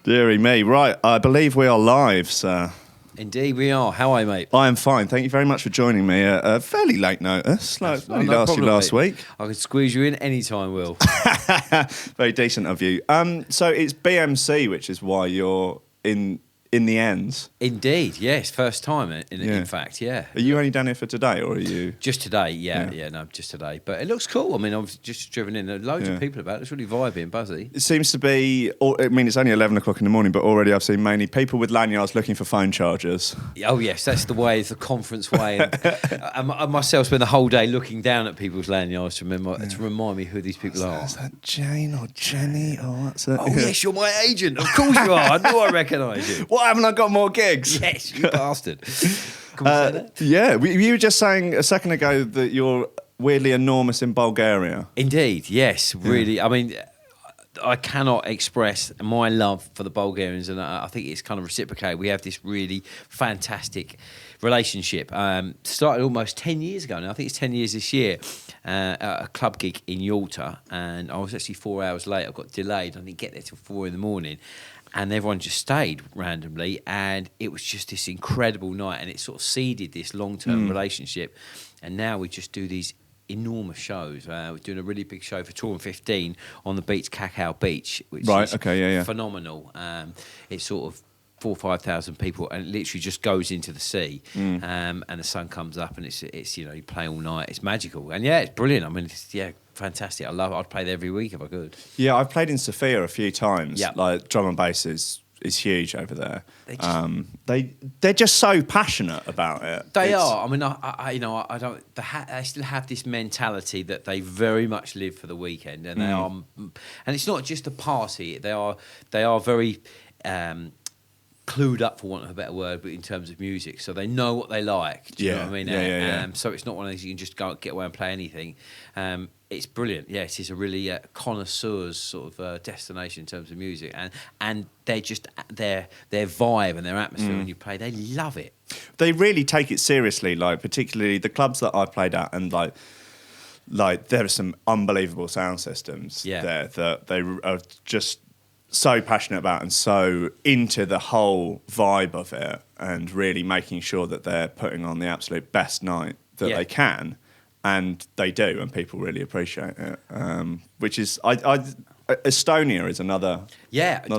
Deary me. Right, I believe we are live, sir. Indeed we are. How are you, mate? I am fine. Thank you very much for joining me at a fairly late notice. Only no lasted problem, last mate. week. I can squeeze you in any time, Will. Very decent of you. So it's BMC, which is why you're in the ends. Indeed, yes. First time, in fact, yeah. Are you only down here for today, or are you... Just today, no, just today. But it looks cool. I mean, I've just driven in. There are loads of people about. It's really vibey and buzzy. It seems to be... I mean, it's only 11 o'clock in the morning, but already I've seen mainly people with lanyards looking for phone chargers. Oh, yes, that's the way. It's the conference way. And I myself spend the whole day looking down at people's lanyards to remind me who these people are. Is that Jane or Jenny or what's that? Oh, yes, you're my agent. Of course you are. I knew I recognise you. Why haven't I got more gigs? Yes, you bastard. Can we say that? Yeah, you were just saying a second ago that you're weirdly enormous in Bulgaria. Indeed, yes, really. I mean, I cannot express my love for the Bulgarians, and I think it's kind of reciprocated. We have this really fantastic relationship. Started almost 10 years ago now. I think it's 10 years this year. At a club gig in Yalta, and I was actually 4 hours late. I got delayed. I didn't get there till 4 in the morning. And everyone just stayed randomly, and it was just this incredible night, and it sort of seeded this long-term relationship. And now we just do these enormous shows. We're doing a really big show for Toolroom 15 on the beach, Cacao Beach, which is phenomenal. It's sort of 4,000 or 5,000 people, and it literally just goes into the sea, and the sun comes up, and it's you play all night. It's magical, and it's brilliant. I mean, it's fantastic. I love it. I'd play there every week if I could. Yeah, I've played in Sofia a few times. Yeah. Like drum and bass is huge over there. They're just so passionate about it. They are. I mean, I don't. They still have this mentality that they very much live for the weekend, and they are. And it's not just a party. They are very. Clued up, for want of a better word, but in terms of music, so they know what they like. Do you know what I mean? So it's not one of those you can just go get away and play anything. It's brilliant. Yeah, it is a really connoisseur's sort of destination in terms of music, and they just their vibe and their atmosphere when you play, they love it. They really take it seriously. Like particularly the clubs that I've played at, and like there are some unbelievable sound systems there that they are just so passionate about and so into the whole vibe of it, and really making sure that they're putting on the absolute best night that they can, and they do, and people really appreciate it. Which is, Estonia is another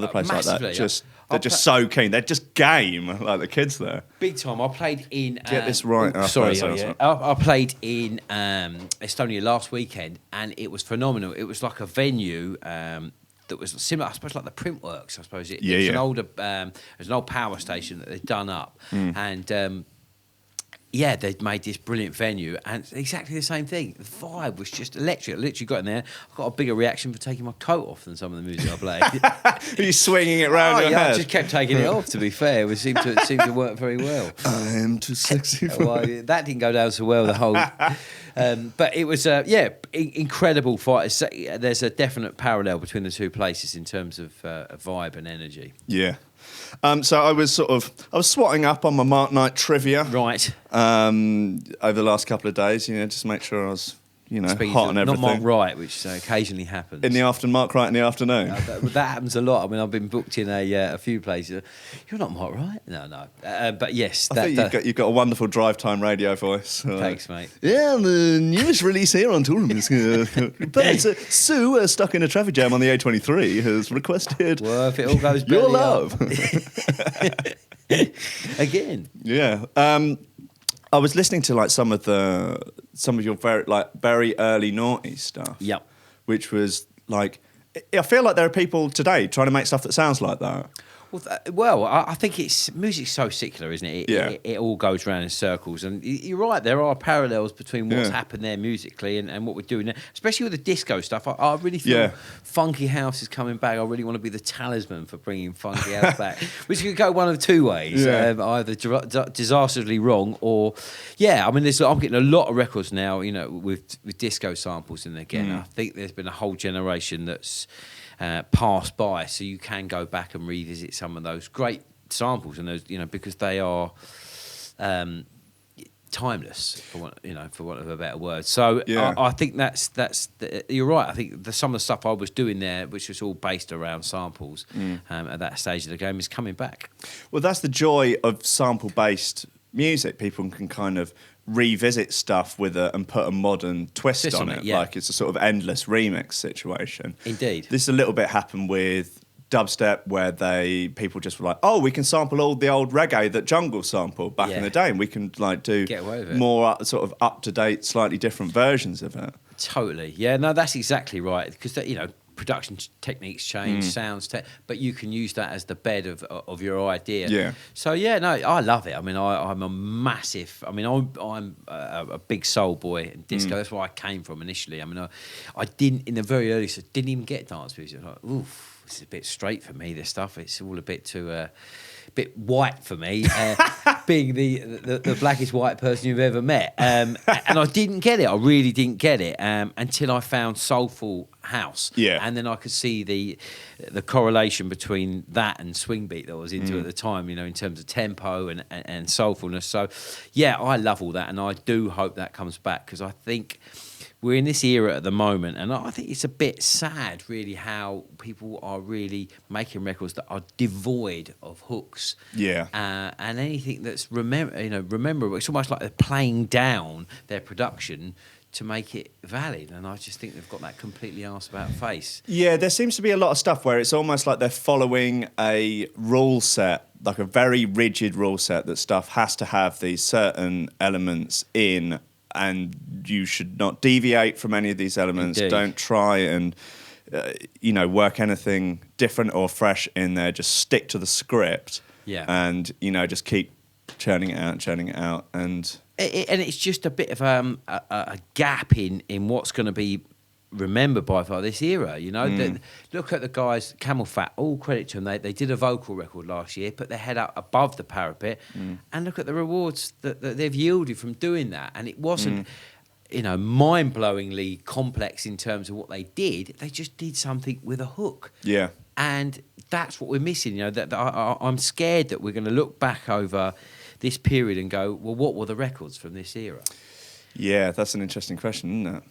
place like that. They're just so keen. They're just game, like the kids there. Big time. I played in... Get this right. Sorry. I played in Estonia last weekend, and it was phenomenal. It was like a venue... that was similar, I suppose, like the Printworks. I suppose it's an older, there's an old power station that they've done up, and they'd made this brilliant venue, and exactly the same thing. The vibe was just electric. I literally got in there. I got a bigger reaction for taking my coat off than some of the music I played. Are you swinging it round your head? I just kept taking it off. To be fair, it seemed to work very well. I am too sexy for well, that didn't go down so well. The whole. But it was, incredible fight. There's a definite parallel between the two places in terms of vibe and energy. Yeah. So I was swatting up on my Mark Knight trivia. Right. Over the last couple of days, just make sure I was, hot and everything. Not Mark Wright, which occasionally happens. Mark Wright in the afternoon. That happens a lot. I mean, I've been booked in a few places. You're not Mark Wright? No. But yes. I think you've got a wonderful drive time radio voice. Thanks, mate. Yeah, the newest release here on Toolroom is Sue, stuck in a traffic jam on the A23, has requested well, if it all goes your love. Again. Yeah. I was listening to some of your very early naughty stuff. Yep. Which was I feel like there are people today trying to make stuff that sounds like that. Well, I think music's so secular, isn't it? It all goes round in circles, and you're right. There are parallels between what's happened there musically and what we're doing now, especially with the disco stuff. I really feel funky house is coming back. I really want to be the talisman for bringing funky house back, which could go one of two ways: either disastrously wrong, or I mean, I'm getting a lot of records now, with disco samples in there again. I think there's been a whole generation that's passed by, so you can go back and revisit some of those great samples, and those, because they are timeless, for want of a better word. So Yeah. I think you're right. I think some of the stuff I was doing there, which was all based around samples at that stage of the game, is coming back. Well, that's the joy of sample-based music. People can kind of revisit stuff and put a modern twist on it. Yeah. Like it's a sort of endless remix situation. Indeed. This a little bit happened with dubstep, where people just were like, oh, we can sample all the old reggae that Jungle sampled back in the day, and we can like do more sort of up-to-date, slightly different versions of it. Totally. Yeah, no, that's exactly right. Because, production techniques change, sounds, but you can use that as the bed of your idea. Yeah. So I love it. I mean, I'm a massive. I mean, I'm a big soul boy and disco. That's where I came from initially. I mean, I didn't in the very early. So didn't even get dance music. Like, oof, this is a bit straight for me. This stuff. It's all a bit too. Bit white for me, being the blackest white person you've ever met, and I didn't get it. I really didn't get it until I found soulful house, and then I could see the correlation between that and swing beat that I was into at the time. In terms of tempo and soulfulness. So, I love all that, and I do hope that comes back, because I think we're in this era at the moment, and I think it's a bit sad, really, how people are really making records that are devoid of hooks. Yeah. And anything that's rememberable. It's almost like they're playing down their production to make it valid, and I just think they've got that completely arse about face. Yeah, there seems to be a lot of stuff where it's almost like they're following a rule set, like a very rigid rule set, that stuff has to have these certain elements in, and you should not deviate from any of these elements. Indeed. Don't try and work anything different or fresh in there. Just stick to the script. Yeah. And just keep churning it out, and it's just a bit of a gap in what's going to be remembered by this era. Look at the guys, Camel Fat, all credit to them. They did a vocal record last year, put their head up above the parapet, and look at the rewards that they've yielded from doing that. And it wasn't mind-blowingly complex in terms of what they did. They just did something with a hook. Yeah. And that's what we're missing. I'm scared that we're going to look back over this period and go, well, what were the records from this era? Yeah, that's an interesting question, isn't it?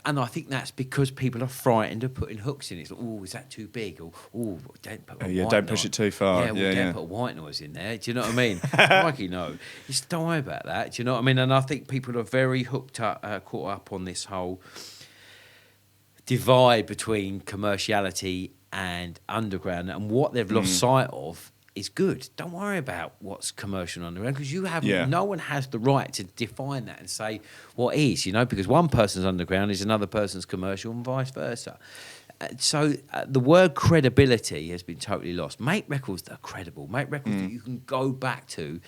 And I think that's because people are frightened of putting hooks in. It's like, oh, is that too big? Or, oh, don't put a white don't noise. Push it too far. Don't put a white noise in there. Do you know what I mean? Crikey, no. Just don't worry about that. Do you know what I mean? And I think people are very caught up on this whole divide between commerciality and underground, and what they've lost sight of is good. Don't worry about what's commercial and underground, because no one has the right to define that and say what is, because one person's underground is another person's commercial, and vice versa. So the word credibility has been totally lost. Make records that are credible. Make records that you can go back to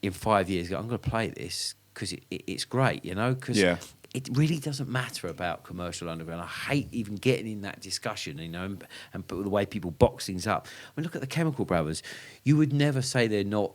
in 5 years. Go, I'm going to play this because it's great, because it really doesn't matter about commercial underground. I hate even getting in that discussion, and the way people box things up. I mean, look at the Chemical Brothers. You would never say they're not,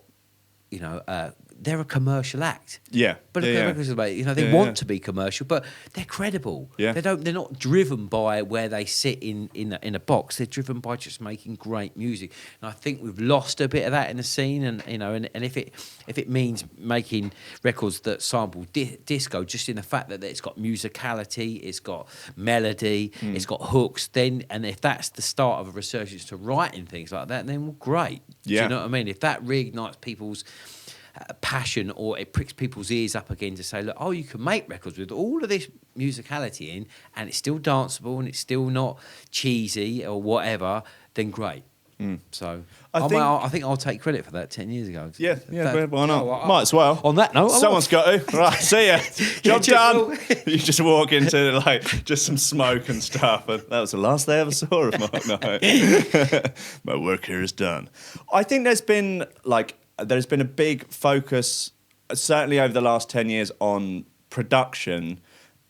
they're a commercial act. Yeah. But look at the records about, they want to be commercial, but they're credible. Yeah. They're not driven by where they sit in a box. They're driven by just making great music. And I think we've lost a bit of that in the scene, and if it means making records that sample disco, just in the fact that it's got musicality, it's got melody, it's got hooks, and if that's the start of a resurgence to writing things like that, then great. Yeah. Do you know what I mean? If that reignites people's passion, or it pricks people's ears up again to say, look, you can make records with all of this musicality in, and it's still danceable, and it's still not cheesy or whatever, then great. So I think I'll take credit for that 10 years ago. Yeah, why not? Might as well. On that note, someone's got to. Right, see ya. Job done. You just walk into just some smoke and stuff, and that was the last they ever saw of Mark. My work here is done. I think there's been a big focus, certainly over the last 10 years, on production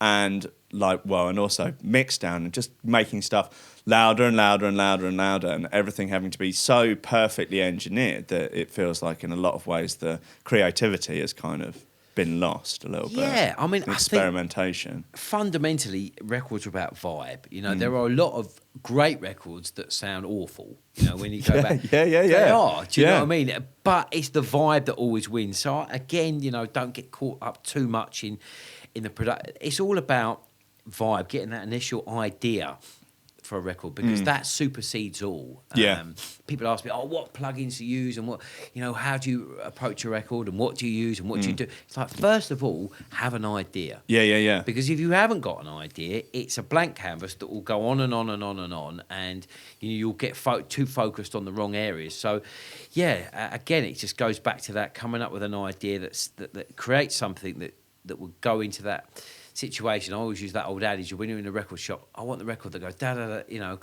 and also mix down, and just making stuff louder and louder and louder and louder, and everything having to be so perfectly engineered that it feels like in a lot of ways the creativity is kind of been lost a little bit. Yeah, I mean, experimentation. Fundamentally, records are about vibe. You know, there are a lot of great records that sound awful. You know, when you go back, they are. Do you know what I mean? But it's the vibe that always wins. So again, you know, don't get caught up too much in the production. It's all about vibe, getting that initial idea for a record, because that supersedes all. People ask me, what plugins to use, and what, you know, how do you approach a record, and what do you use, and what do you do? It's like, first of all, have an idea. Because if you haven't got an idea, it's a blank canvas that will go on and on and on and on, and you'll get too focused on the wrong areas. So, again, it just goes back to that, coming up with an idea that creates something that will go into that situation. I always use that old adage: when you're in a record shop, I want the record that goes da da da, you know.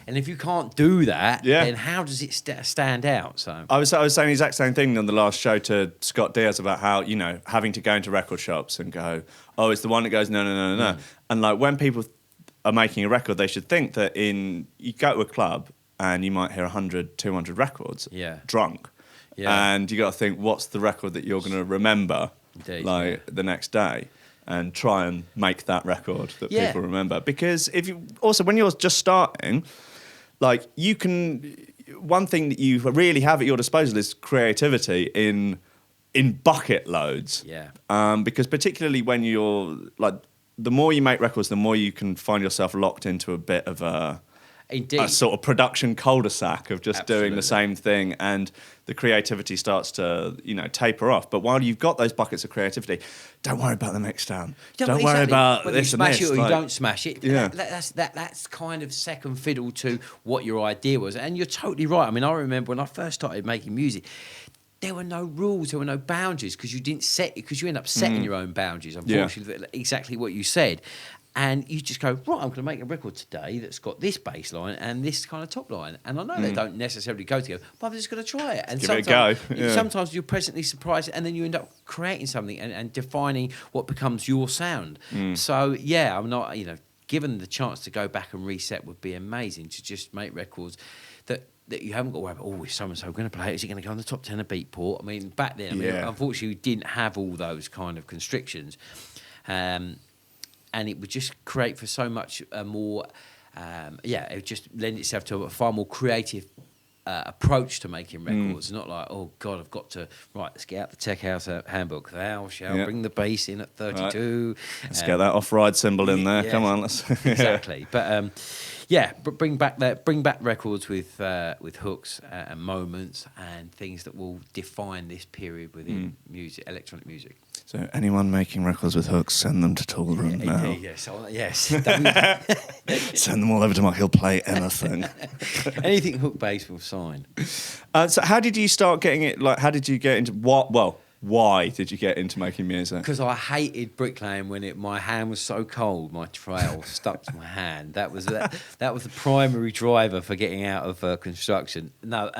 And if you can't do that, then how does it stand out? So I was saying the exact same thing on the last show to Scott Diaz about how, you know, having to go into record shops and go, oh, it's the one that goes no. And like, when people are making a record, they should think that you go to a club and you might hear 100, 200 records drunk. And you got to think, what's the record that you're going to remember the next day? And try and make that record that people remember. Because when you're just starting, like, you can, one thing that you really have at your disposal is creativity in bucket loads. Because particularly when you're like, the more you make records, the more you can find yourself locked into a bit of a sort of production cul-de-sac of just doing the same thing, and the creativity starts to, you know, taper off. But while you've got those buckets of creativity, don't worry about the mix down. Don't worry about whether this you smash and this. it or you don't smash it. That's kind of second fiddle to what your idea was. And you're totally right. I mean, I remember when I first started making music, there were no rules, there were no boundaries, because you end up setting your own boundaries, unfortunately, exactly what you said. And you just go, right, I'm going to make a record today that's got this bass line and this kind of top line. And I know they don't necessarily go together, but I'm just going to try it. And give it a go. Sometimes you're pleasantly surprised, and then you end up creating something and defining what becomes your sound. So, I'm not, you know, given the chance to go back and reset would be amazing, to just make records that you haven't got to worry about, is so-and-so going to play it? Is it going to go on the top 10 of Beatport? I mean, back then, unfortunately, we didn't have all those kind of constrictions. And it would just create for so much more, it would just lend itself to a far more creative approach to making records. Not like, oh God, I've got to, let's get out the Tech House handbook. Thou shalt bring the bass in at 32. Right. Let's get that off-ride cymbal in there. Come on, let's exactly. But but bring back records with hooks and moments and things that will define this period within music, electronic music. So anyone making records with hooks, send them to Toolroom now. Yes. Send them all over to Mark. He'll play anything. Anything hook bass will sign. So how did you start getting it? Like, how did you get into what? Well, why did you get into making music? Because I hated bricklaying when my hand was so cold, my trowel stuck to my hand. That was the primary driver for getting out of construction. No,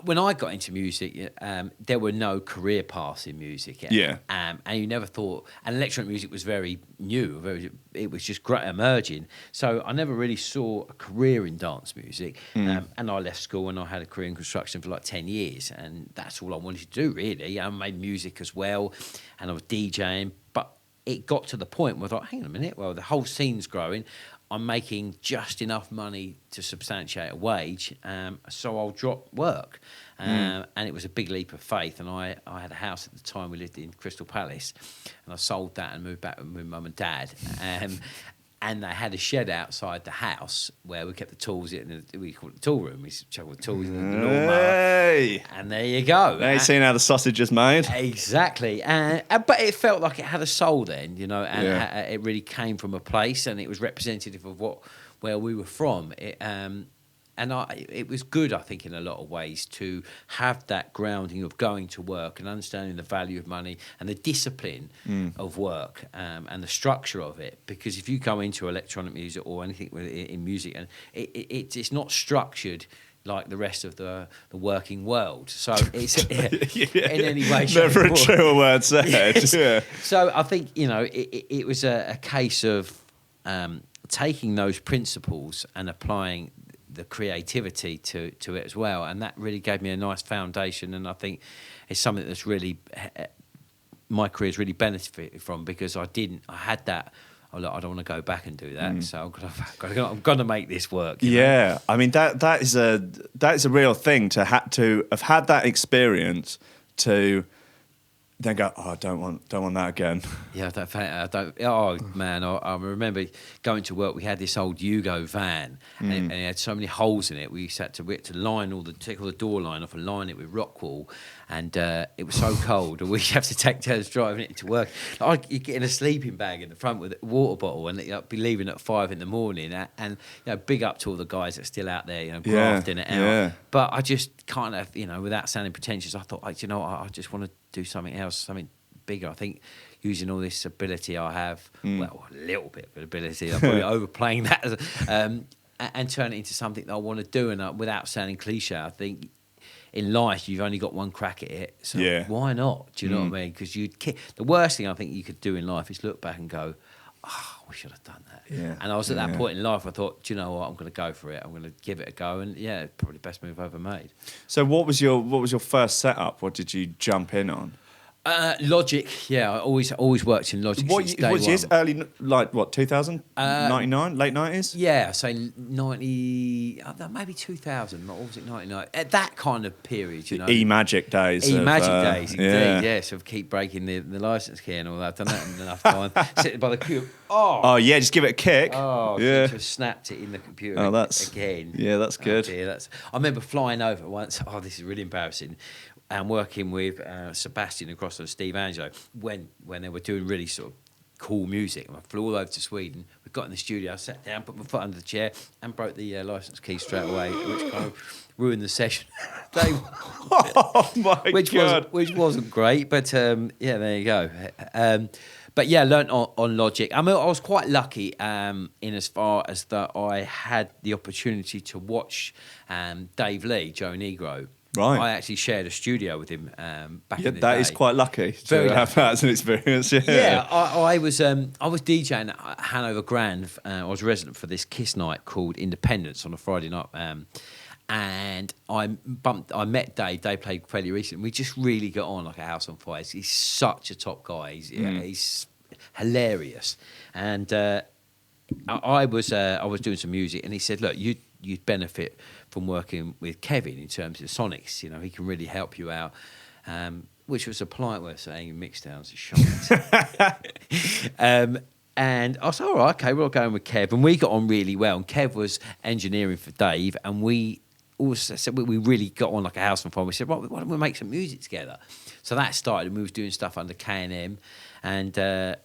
when I got into music, there were no career paths in music. And you never thought, and electronic music was very new, it was just emerging. So I never really saw a career in dance music. And I left school and I had a career in construction for like 10 years. And that's all I wanted to do, really. I made music as well, and I was DJing. But it got to the point where I thought, hang on a minute, the whole scene's growing. I'm making just enough money to substantiate a wage, so I'll drop work. And it was a big leap of faith. And I had a house at the time, we lived in Crystal Palace, and I sold that and moved back with mum and dad. And they had a shed outside the house where we kept the tools in. We called it the Toolroom. We chucked the tools in the lawnmower. And there you go. Now you've seen how the sausage is made. Exactly. But it felt like it had a soul then, you know, and it really came from a place, and it was representative of where we were from. It was good, I think, in a lot of ways, to have that grounding of going to work and understanding the value of money and the discipline of work and the structure of it. Because if you go into electronic music or anything in music, and it's not structured like the rest of the working world. So it's in any way, shape, never a truer word said. Yes. Yeah. So I think, you know, it was a case of taking those principles and applying the creativity to it as well, and that really gave me a nice foundation, and I think it's something that's really my career's really benefited from, because I had that. Oh, look, I don't want to go back and do that, so I'm gonna make this work. You know? I mean that is a real thing to have had that experience to then go, oh, I don't want that again. Yeah, I don't. Oh man, I remember going to work. We had this old Yugo van, and it had so many holes in it. We had to take all the door line off and line it with rock wool, and it was so cold. And we have to take turns driving it to work. You'd get in a sleeping bag in the front with a water bottle, and I'd be leaving at 5 a.m. And big up to all the guys that are still out there, grafting it out. Yeah. But I just kind of, without sounding pretentious, I thought, I just want to do something else, something bigger. I think using all this ability I have, well, a little bit of ability, I'm probably overplaying that, and turn it into something that I want to do. And without sounding cliche, I think in life you've only got one crack at it, so why not? Do you know what I mean? Because the worst thing I think you could do in life is look back and go, oh, we should have done that. Yeah. And I was at that point in life, I thought, do you know what? I'm going to go for it. I'm going to give it a go. And probably the best move I've ever made. So what was your first setup? What did you jump in on? Logic, I always worked in Logic since day one. Years? Early, 2000? 99? Late 90s? Yeah, say 90, maybe 2000, or was it 99? At that kind of period, E-Magic days. E-Magic days, indeed, yes. So keep breaking the licence key and all that. I've done that enough time. Sitting by the computer. Oh, yeah, just give it a kick. Oh, yeah. Just snapped it in the computer again. Yeah, that's good. Oh, dear, I remember flying over once. Oh, this is really embarrassing. And working with Sebastian across on Steve Angelo when they were doing really sort of cool music. And I flew all over to Sweden. We got in the studio, I sat down, put my foot under the chair and broke the licence key straight away, which kind of ruined the session. Oh, my God. Which wasn't great, but there you go. But learnt on Logic. I mean, I was quite lucky in as far as that I had the opportunity to watch Dave Lee, Joe Negro. Right. I actually shared a studio with him back in the day. That is quite lucky to have that as an experience. I was DJing at Hanover Grand. I was resident for this Kiss night called Independence on a Friday night. And I met Dave. Dave played fairly recently. We just really got on like a house on fire. He's such a top guy. He's hilarious. And I was doing some music, and he said, "Look, you'd benefit from working with Kevin in terms of sonics. He can really help you out." Which was a polite way of saying mixdowns is shite. And I said, all right, okay, we're going with Kev. And we got on really well. And Kev was engineering for Dave. And we also said we really got on like a house on fire. We said, right, why don't we make some music together? So that started. And we was doing stuff under K&M. And it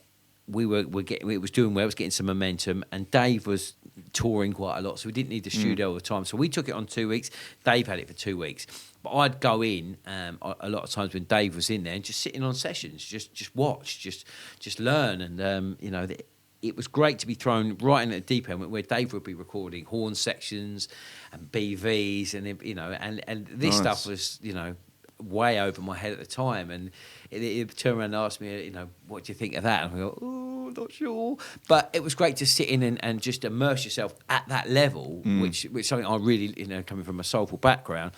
was doing well. It was getting some momentum. And Dave was touring quite a lot. So we didn't need the studio all the time. So we took it on 2 weeks. Dave had it for 2 weeks. But I'd go in a lot of times when Dave was in there and just sitting on sessions, just watch, just learn. And, it was great to be thrown right in at the deep end where Dave would be recording horn sections and BVs and this stuff was, way over my head at the time. And it turned around and asked me, what do you think of that? And I go, oh, not sure. But it was great to sit in and just immerse yourself at that level, which something I really, coming from a soulful background.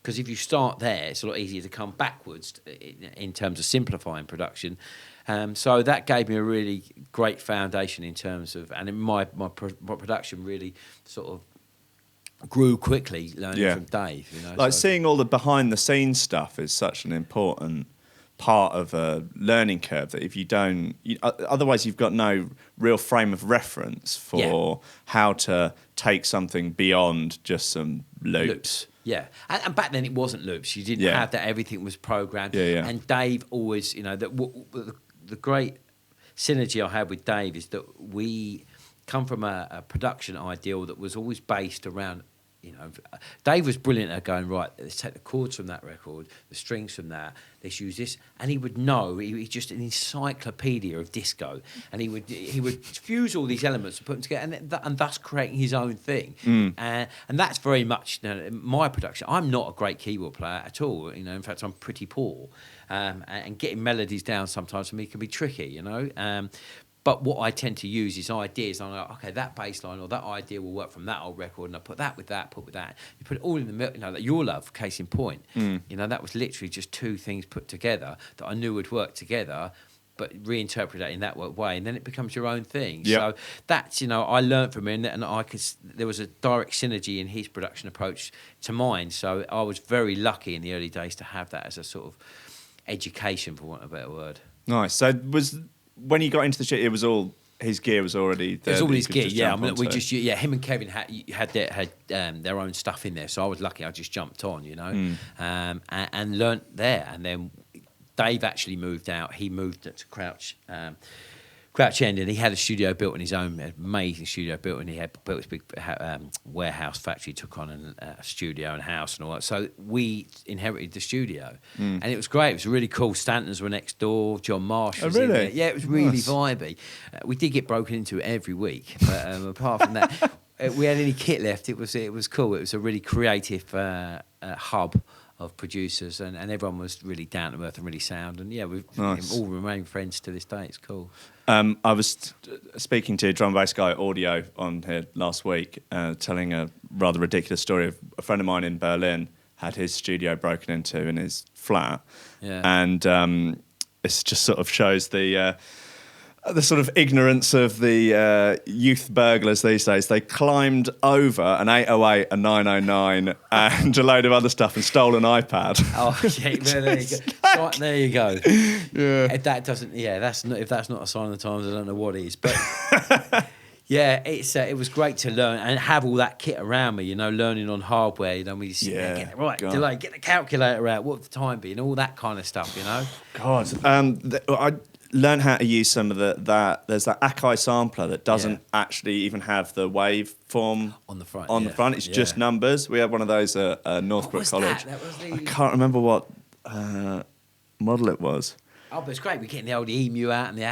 Because if you start there, it's a lot easier to come backwards in terms of simplifying production. So that gave me a really great foundation in terms of, and my production really sort of grew quickly learning from Dave. Seeing all the behind the scenes stuff is such an important part of a learning curve that if you don't, otherwise you've got no real frame of reference for how to take something beyond just some loops. Yeah, and back then it wasn't loops. You didn't have that. Everything was programmed. And Dave always, the great synergy I had with Dave is that we come from a production ideal that was always based around, Dave was brilliant at going, right, let's take the chords from that record, the strings from that, let's use this. And he would know, he's just an encyclopedia of disco. And he would fuse all these elements and put them together and thus creating his own thing. And that's very much my production. I'm not a great keyboard player at all. In fact, I'm pretty poor. And getting melodies down sometimes for me can be tricky, But what I tend to use is ideas. I'm like, okay, that bass line or that idea will work from that old record, and I put that with that, put with that. You put it all in the middle, like Your Love, case in point. That was literally just two things put together that I knew would work together, but reinterpret that in that way, and then it becomes your own thing. Yep. So that's, I learned from him, and there was a direct synergy in his production approach to mine. So I was very lucky in the early days to have that as a sort of education, for want of a better word. Nice. So when you got into the shit, it was all his gear was already there. It was all his gear, yeah. I mean, him and Kevin had their own stuff in there, so I was lucky. I just jumped on, and learnt there, and then Dave actually moved out. He moved to Crouch End, and he had a studio built in his own, amazing studio built, and he had built this big warehouse factory, took on a studio and house and all that. So we inherited the studio, and it was great. It was really cool. Stantons were next door. John Marsh was in there. Yeah, it was really vibey. We did get broken into every week, but apart from that, we had any kit left. It was cool. It was a really creative hub of producers, and everyone was really down to earth and really sound, and we've all remained friends to this day. It's cool. I was speaking to drum bass guy Audio on here last week, telling a rather ridiculous story of a friend of mine in Berlin had his studio broken into in his flat, and it just sort of shows the sort of ignorance of the youth burglars these days. They climbed over an 808, a 909, and a load of other stuff and stole an iPad. Oh, yeah, there you go. Right, there you go. Yeah. If that's not a sign of the times, I don't know what is. But yeah, it was great to learn and have all that kit around me. Learning on hardware. We just get it right, delay, get the calculator out. What would the time be, and all that kind of stuff. God, I learn how to use some of there's that Akai sampler that doesn't actually even have the waveform on the front. The front, it's just numbers. We had one of those at Northbrook College. I can't remember what model it was. Oh, but it's great. We're getting the old Emu out and the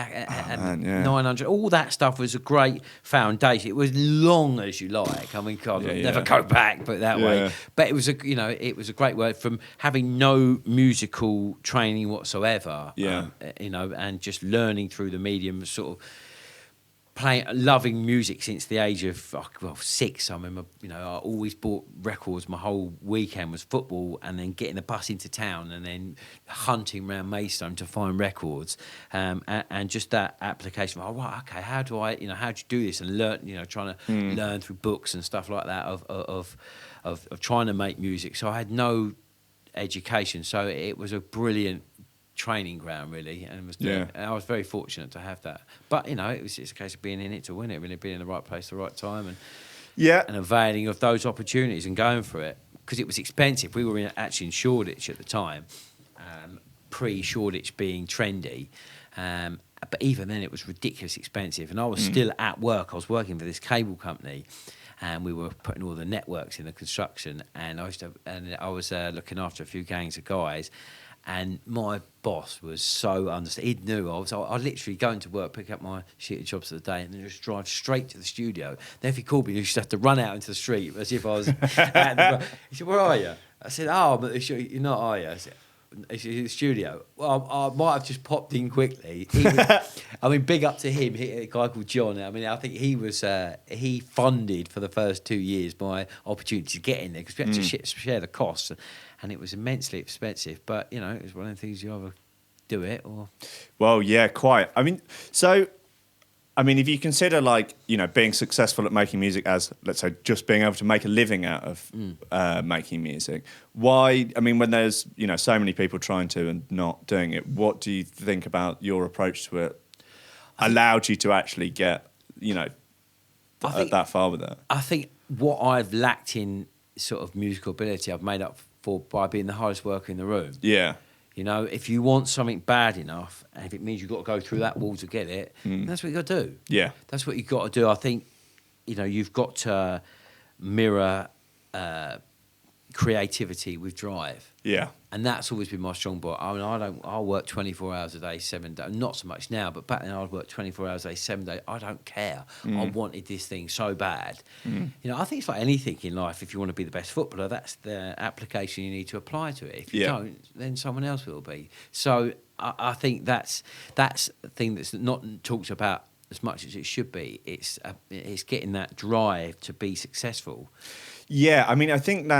900. All that stuff was a great foundation. It was long as you like. I mean, God, never go back, but that way. But it was a great word from having no musical training whatsoever. And just learning through the medium, sort of loving music since the age of 6. I remember, I always bought records. My whole weekend was football, and then getting the bus into town, and then hunting around Maidstone to find records, and just that application. Oh, right, okay. How do you do this? And learn, trying to learn through books and stuff like that of trying to make music. So I had no education, so it was a brilliant training ground, really, and I was very fortunate to have that. But it's a case of being in it to win it, really, being in the right place, the right time, and availing of those opportunities and going for it, because it was expensive. We were actually in Shoreditch at the time, pre-Shoreditch being trendy, but even then it was ridiculously expensive. And I was still at work. I was working for this cable company, and we were putting all the networks in the construction, and I was looking after a few gangs of guys. And my boss was so understanding. He knew I'd literally go into work, pick up my sheet of jobs of the day, and then just drive straight to the studio. Then if he called me, you just have to run out into the street as if I was at He said, "Where are you?" I said, "Oh, but you're not, are you?" I said, "It's the studio." Well, I might have just popped in quickly. Big up to him, a guy called John. I mean, I think he funded for the first 2 years my opportunity to get in there, because we had to share the costs. And it was immensely expensive, but it was one of the things you either do it or. Well, yeah, quite. I mean, if you consider being successful at making music as, let's say, just being able to make a living out of making music, why? I mean, when there's so many people trying to and not doing it, what do you think about your approach to it? Allowed you to actually get that far with it? I think what I've lacked in sort of musical ability, I've made up for by being the hardest worker in the room. Yeah. If you want something bad enough, and if it means you've got to go through that wall to get it, that's what you've got to do. Yeah. That's what you've got to do. I think, you've got to mirror creativity with drive. Yeah. And that's always been my strong point. I mean, I'll work 24 hours a day, 7 days. Not so much now, but back then I'd work 24 hours a day, 7 days. I don't care. I wanted this thing so bad. I think it's like anything in life. If you want to be the best footballer, that's the application you need to apply to it. If you don't, then someone else will be. So I think that's the thing that's not talked about as much as it should be. It's getting that drive to be successful. Yeah, I mean, I think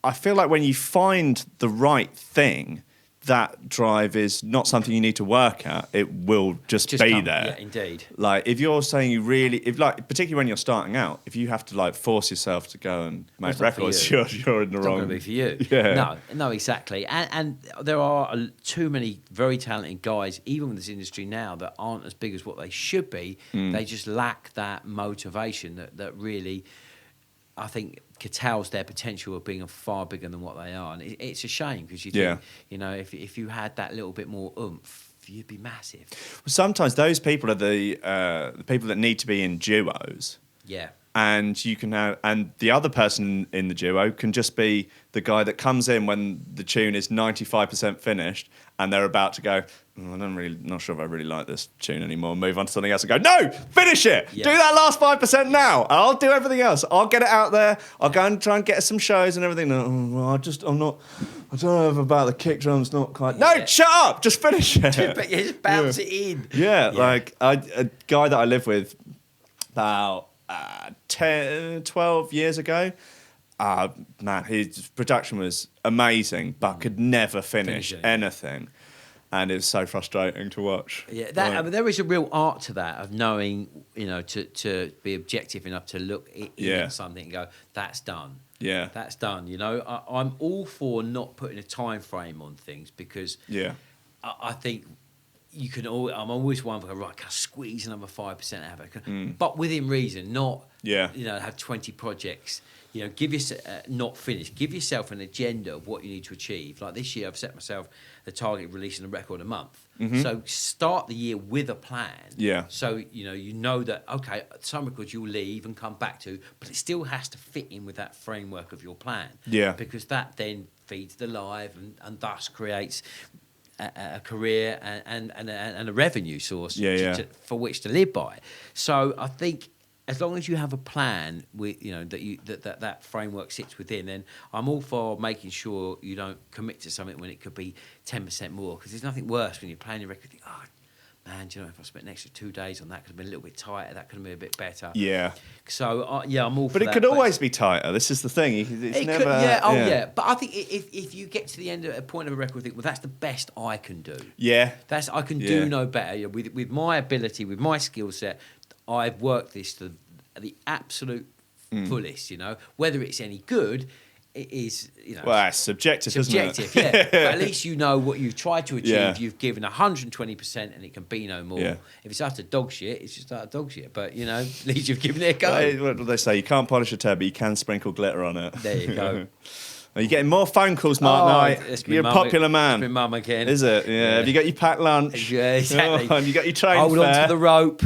I feel like when you find the right thing, that drive is not something you need to work at. It will just be come there. Yeah, indeed. Like, if you're saying particularly when you're starting out, if you have to like force yourself to go and make records, you're in the wrong. It's not going to be for you. Yeah. No, exactly. And there are too many very talented guys, even in this industry now, that aren't as big as what they should be. They just lack that motivation that really, I think, curtails their potential of being far bigger than what they are. And it's a shame, because you think, if you had that little bit more oomph, you'd be massive. Well, sometimes those people are the people that need to be in duos. Yeah. And you can and the other person in the duo can just be the guy that comes in when the tune is 95% finished and they're about to go, not sure if I really like this tune anymore, move on to something else and go, no, finish it. Yeah. Do that last 5% now. And I'll do everything else. I'll get it out there. I'll go and try and get some shows and everything. I don't know about the kick drums, not quite. No, shut up. Just finish it. Just bounce it in. Yeah, like a guy that I live with about 12 years ago, man, his production was amazing, but could never finish anything. And it's so frustrating to watch. Yeah, I mean, there is a real art to that, of knowing, to be objective enough to look at something and go, that's done. Yeah. That's done. I'm all for not putting a time frame on things, because I think I'm always one for, right, can I squeeze another 5% out of it? But within reason, not, have 20 projects. Give yourself, not finished. Give yourself an agenda of what you need to achieve. Like this year, I've set myself the target of releasing a record a month. Mm-hmm. So start the year with a plan. Yeah. So, you know that, okay, some records you'll leave and come back to, but it still has to fit in with that framework of your plan. Yeah. Because that then feeds the live and thus creates a career and a revenue source for which to live by. So I think, as long as you have a plan with that framework sits within, then I'm all for making sure you don't commit to something when it could be 10% more, because there's nothing worse when you're planning your record. You think, oh man, if I spent an extra 2 days on that, could have been a little bit tighter. That could have been a bit better. Yeah. So I'm all for that. But it could always be tighter. This is the thing. It's never. But I think if you get to the end of a point of a record, think, well, that's the best I can do. Yeah. I can do no better. With my ability, with my skill set, I've worked this to the absolute fullest, Whether it's any good, it is, Well, it's subjective, isn't it? Subjective, yeah. But at least you know what you've tried to achieve. Yeah. You've given 120% and it can be no more. Yeah. If it's utter dog shit, it's just utter dog shit. But, at least you've given it a go. What do they say? You can't polish a turd, but you can sprinkle glitter on it. There you go. Are you getting more phone calls, Mark Knight? You're a popular man. It's been mum again. Is it? Yeah. Have you got your packed lunch? Yeah, exactly. Have you got your train Hold fare? on to the rope.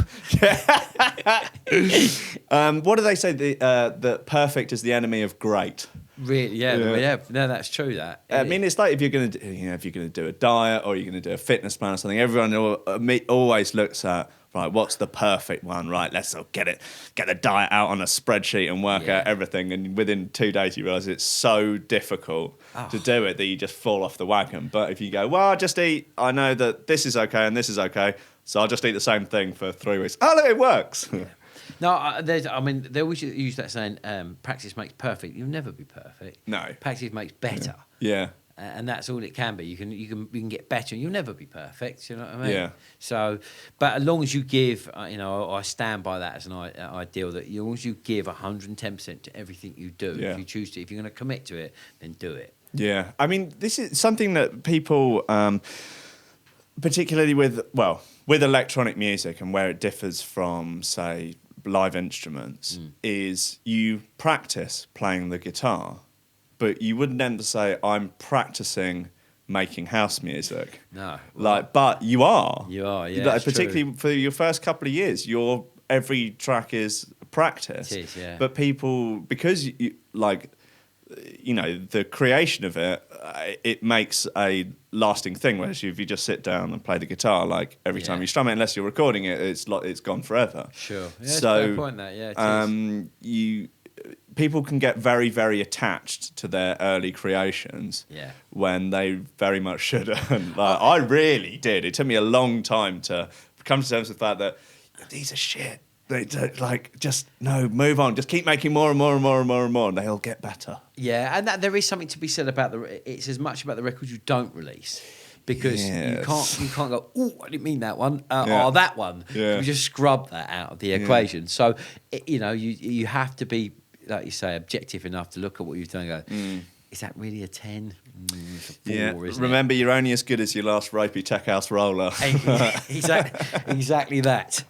What do they say? That perfect is the enemy of great. Really? Yeah. No, that's true. That. I mean, it's like if you're going to do a diet or you're going to do a fitness plan or something. Everyone always looks at, right, what's the perfect one? Right, let's get the diet out on a spreadsheet and work out everything. And within 2 days, you realise it's so difficult to do it that you just fall off the wagon. But if you go, well, I'll just eat, I know that this is okay and this is okay, so I'll just eat the same thing for 3 weeks. Oh, look, it works. Yeah. No, they always use that saying, practice makes perfect. You'll never be perfect. No. Practice makes better. Yeah. And that's all it can be. You can get better, and you'll never be perfect. You know what I mean? Yeah. So, but as long as you give, I stand by that as an ideal, that as long as you give 110% to everything you do, if you choose to, if you're going to commit to it, then do it. Yeah. I mean, this is something that people, particularly with electronic music and where it differs from, say, live instruments, is you practice playing the guitar. But you wouldn't ever say, I'm practicing making house music. No. But you are. You are, yeah. Particularly for your first couple of years, every track is practice. It is, yeah. But people, because the creation of it makes a lasting thing. Whereas if you just sit down and play the guitar, every time you strum it, unless you're recording it, it's gone forever. Sure. Yeah, so, that's a fair point, that, yeah. People can get very, very attached to their early creations when they very much shouldn't. I really did. It took me a long time to come to terms with the fact that these are shit. They don't, like, just no, move on. Just keep making more and more and more and more and more, and they'll get better. Yeah, and that there is something to be said about it's as much about the records you don't release. Because you can't go, oh, I didn't mean that one, or that one. Yeah. You just scrub that out of the equation. So, you have to be, like you say, objective enough to look at what you've done and go, is that really a 10? It's a 4, isn't Remember, you're only as good as your last ropey tech house roller. Exactly that.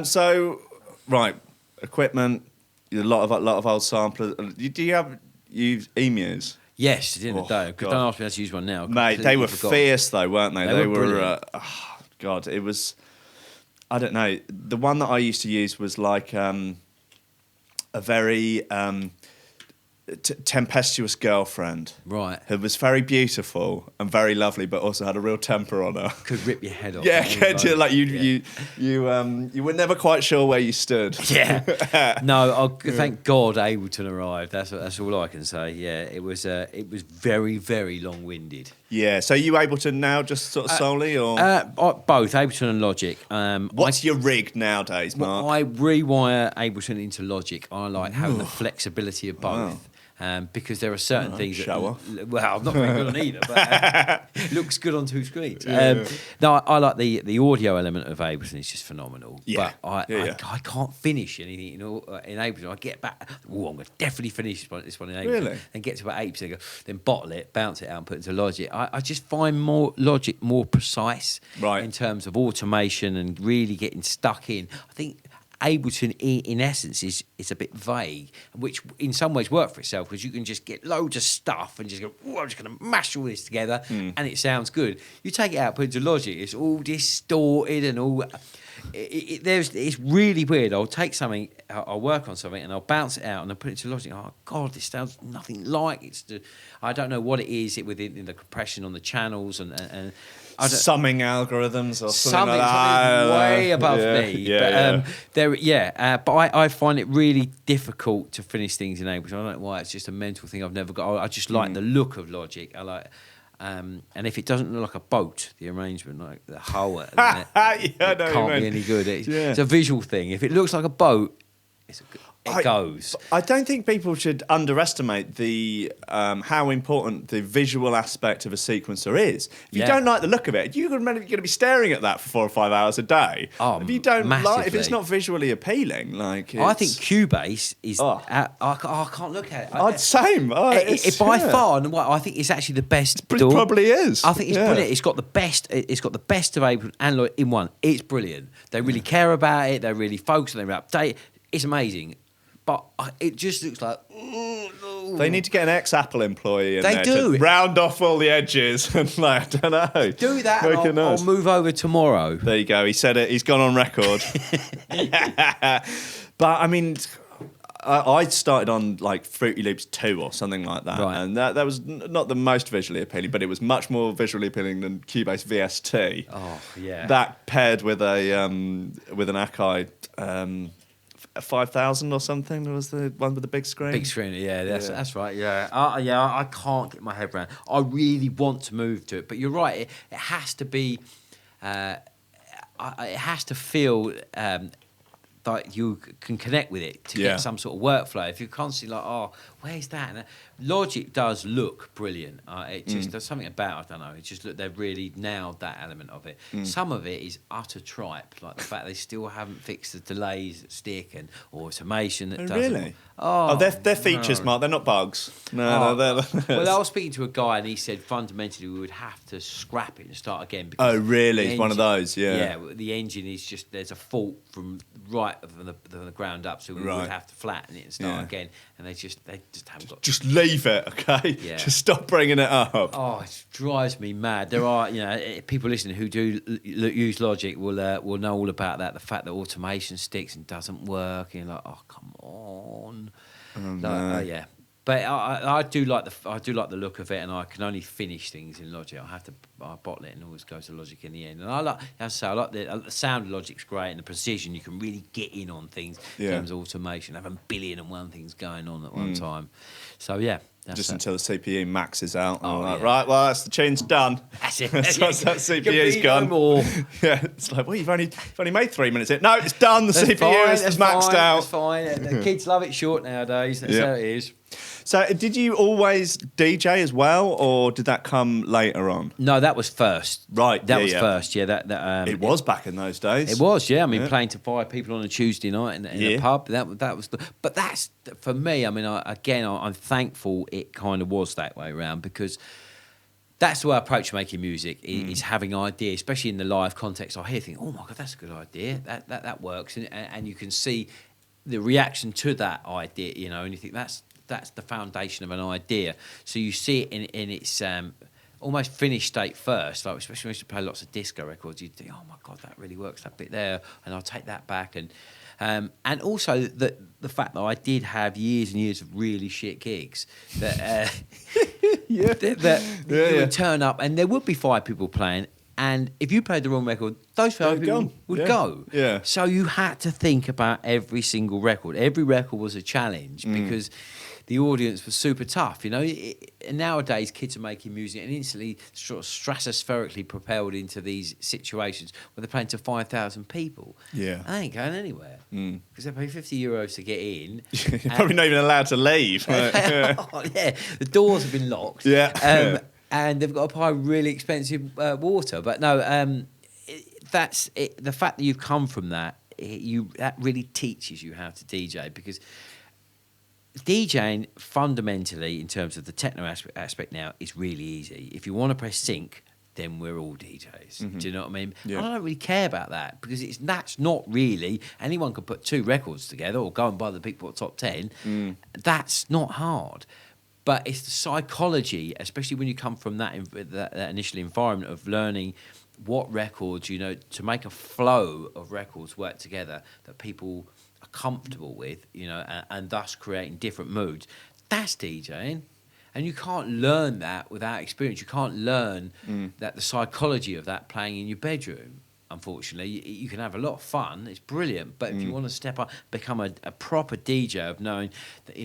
So, right, equipment, a lot of old samplers. Do you use emus? Yes, at the end of the day. Don't ask me how to use one now. Mate, they were fierce though, weren't they? They were God, it was... I don't know. The one that I used to use was like a very tempestuous girlfriend. Right. Who was very beautiful and very lovely, but also had a real temper on her. Could rip your head off. Yeah, you were never quite sure where you stood. Yeah. No, thank God Ableton arrived. That's all I can say. Yeah, it was very, very long-winded. Yeah. So are you Ableton now, just sort of solely, or both Ableton and Logic? What's your rig nowadays, Mark? I rewire Ableton into Logic. I like having the flexibility of both. Wow. Because there are certain things shower. Well, I'm not very good on either, but it looks good on two screens. No, I like the audio element of Ableton. It's just phenomenal. Yeah. But I can't finish anything in Ableton. I get back. Oh, I'm going to definitely finish this one in Ableton. Really? And get to about 8%, then bottle it, bounce it out, and put it into Logic. I just find Logic more precise in terms of automation and really getting stuck in. I think Ableton, in essence, is a bit vague, which in some ways works for itself because you can just get loads of stuff and just go, I'm just going to mash all this together and it sounds good. You take it out, put it into Logic, it's all distorted and all. It's really weird. I'll take something, I'll work on something, and I'll bounce it out and I'll put it into Logic. Oh God, this sounds nothing like it's. I don't know what it is. Within the compression on the channels and summing algorithms or something like that. Way above me. But I find it really difficult to finish things in Ableton. I don't know why. It's just a mental thing I've never got. I just like the look of Logic. I like. And if it doesn't look like a boat, the arrangement, like the hull, it can't be any good. It's a visual thing. If it looks like a boat, it goes. I don't think people should underestimate the how important the visual aspect of a sequencer is. If you don't like the look of it, you're going to be staring at that for 4 or 5 hours a day. Oh, if you don't if it's not visually appealing, I think Cubase is. I can't look at it. Same. By far, I think it's actually the best. It probably is. I think it's brilliant. It's got the best. It's got the best of Ableton and Logic in one. It's brilliant. They really care about it. They're really focused. They update. It's amazing. But it just looks like... They need to get an ex-Apple employee in there to round off all the edges and I don't know. Do that and I'll move over tomorrow. There you go. He said it. He's gone on record. But, I mean... I started on like Fruity Loops 2 or something like that, and that was not the most visually appealing, but it was much more visually appealing than Cubase VST. Oh yeah, that paired with an Akai 5000 or something was the one with the big screen. Big screen, that's right. Yeah, I can't get my head around. I really want to move to it, but you're right. It has to be. It has to feel. Like you can connect with it to get some sort of workflow. If you're constantly like, oh, where's that? And Logic does look brilliant. It just there's something about, I don't know. It's just they've really nailed that element of it. Some of it is utter tripe, like the fact they still haven't fixed the delays that stick and automation that doesn't. Really? They're features, Mark. They're not bugs. No, well, I was speaking to a guy and he said fundamentally we would have to scrap it and start again. Because really? It's one of those. Yeah, the engine is just there's a fault from the ground up, so we would have to flatten it and start again. And they just haven't got. Just leave it, okay? Yeah. Just stop bringing it up. Oh, it drives me mad. There are people listening who do use Logic will know all about that. The fact that automation sticks and doesn't work, and you're like, oh come on. Yeah. But I do like the look of it, and I can only finish things in Logic. I bottle it and always go to Logic in the end. And I like the sound of Logic's great, and the precision. You can really get in on things in terms of automation, having 1,000,000,001 things going on at one time. So yeah, Just until the CPU maxes out. Oh, Like, yeah. right, well, that's the tune's done. That's it. That CPU's gone. No more. Yeah, it's like, well, you've only made 3 minutes. No, it's done. The CPU is maxed out. That's fine. The kids love it short nowadays. That's how it is. So, did you always DJ as well, or did that come later on? No, that was first. Right, that was first. Yeah, that it was back in those days. It was, yeah. I mean, playing to 5 people on a Tuesday night in a pub. That was. But that's for me. I mean, I'm thankful it kind of was that way around, because that's the way I approach making music. Is having ideas, especially in the live context. I hear, think, oh my god, that's a good idea. That works, and you can see the reaction to that idea. You know, and you think that's the foundation of an idea. So you see it in its almost finished state first. Like, especially when you play lots of disco records, you think, oh my god, that really works, that bit there, and I'll take that back. And also the fact that I did have years and years of really shit gigs that you would turn up and there would be 5 people playing. And if you played the wrong record, those 5 people would go. Yeah. So you had to think about every single record. Every record was a challenge because the audience was super tough. You know, and nowadays kids are making music and instantly sort of stratospherically propelled into these situations where they're playing to 5,000 people. Yeah. They ain't going anywhere because they pay €50 to get in. You're probably not even allowed to leave. The doors have been locked. Yeah. And they've got to buy really expensive water. But no, that's it. The fact that you've come from that, that really teaches you how to DJ, because DJing fundamentally, in terms of the techno aspect now, is really easy. If you want to press sync, then we're all DJs. Do you know what I mean? Yeah. I don't really care about that, because that's not really, anyone can put 2 records together or go and buy the Beatport Top 10. That's not hard. But it's the psychology, especially when you come from that initial environment of learning what records, to make a flow of records work together that people are comfortable with, and thus creating different moods. That's DJing. And you can't learn that without experience. You can't learn that the psychology of that playing in your bedroom. Unfortunately, you can have a lot of fun. It's brilliant, but if you want to step up, become a proper DJ of knowing that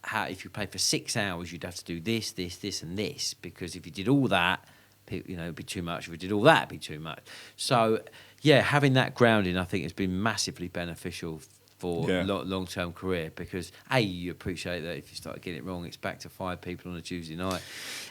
how if you play for 6 hours, you'd have to do this, and this, because if you did all that, it'd be too much. If you did all that, it'd be too much. So, yeah, having that grounding, I think, has been massively beneficial for long-term career, because you appreciate that if you start getting it wrong, it's back to 5 people on a Tuesday night.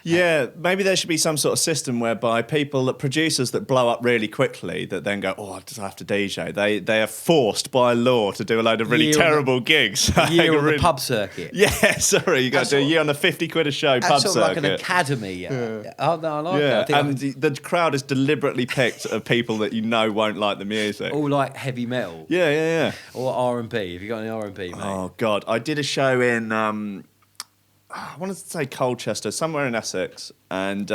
Yeah, maybe there should be some sort of system whereby producers that blow up really quickly, that then go, I just have to DJ. They are forced by law to do a load of really terrible gigs. A year on the pub circuit. Yeah, sorry, you got to do a year on a 50 quid a show pub circuit. Like an academy. Oh no, I like that. And the crowd is deliberately picked of people that won't like the music. All like heavy metal. Yeah. Or R&B. Have you got any R&B, mate? Oh God, I did a show in I wanted to say Colchester, somewhere in Essex, and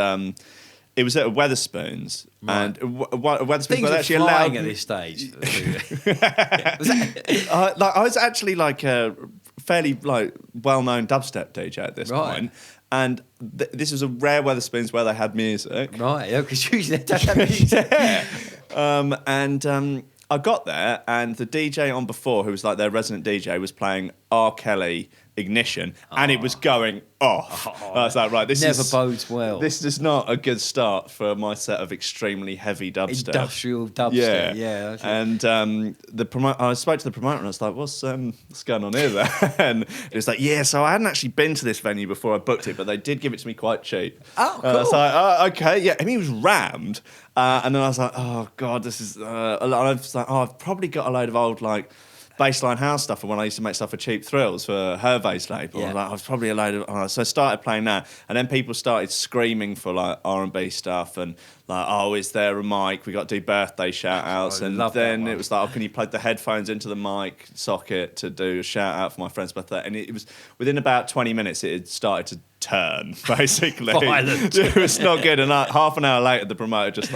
it was at a Weatherspoons, and Weatherspoons Things were are actually flying allowed at this stage. I was actually like a fairly well-known dubstep DJ at this point. And this was a rare Weatherspoons where they had music. Right, yeah, because usually they don't have music. And I got there, and the DJ on before, who was like their resident DJ, was playing R. Kelly Ignition, and it was going off. I was like, right, this never bodes well. This is not a good start for my set of extremely heavy dubstep. Industrial dubstep, yeah. And I spoke to the promoter, and I was like, what's going on here then? And it was like, so I hadn't actually been to this venue before I booked it, but they did give it to me quite cheap. Oh, cool. I was like, okay, yeah. And he was rammed. And then I was like, oh, God, this is... I was like, I've probably got a load of old, baseline house stuff from when I used to make stuff for Cheap Thrills for her bass label. Yeah. I was probably a load of... so I started playing that, and then people started screaming for, R&B stuff, and, is there a mic? We got to do birthday shout-outs. And then it was like, can you plug the headphones into the mic socket to do a shout-out for my friend's birthday? And it was... Within about 20 minutes, it had started to turn, basically. Violent. It was not good. And half an hour later, the promoter just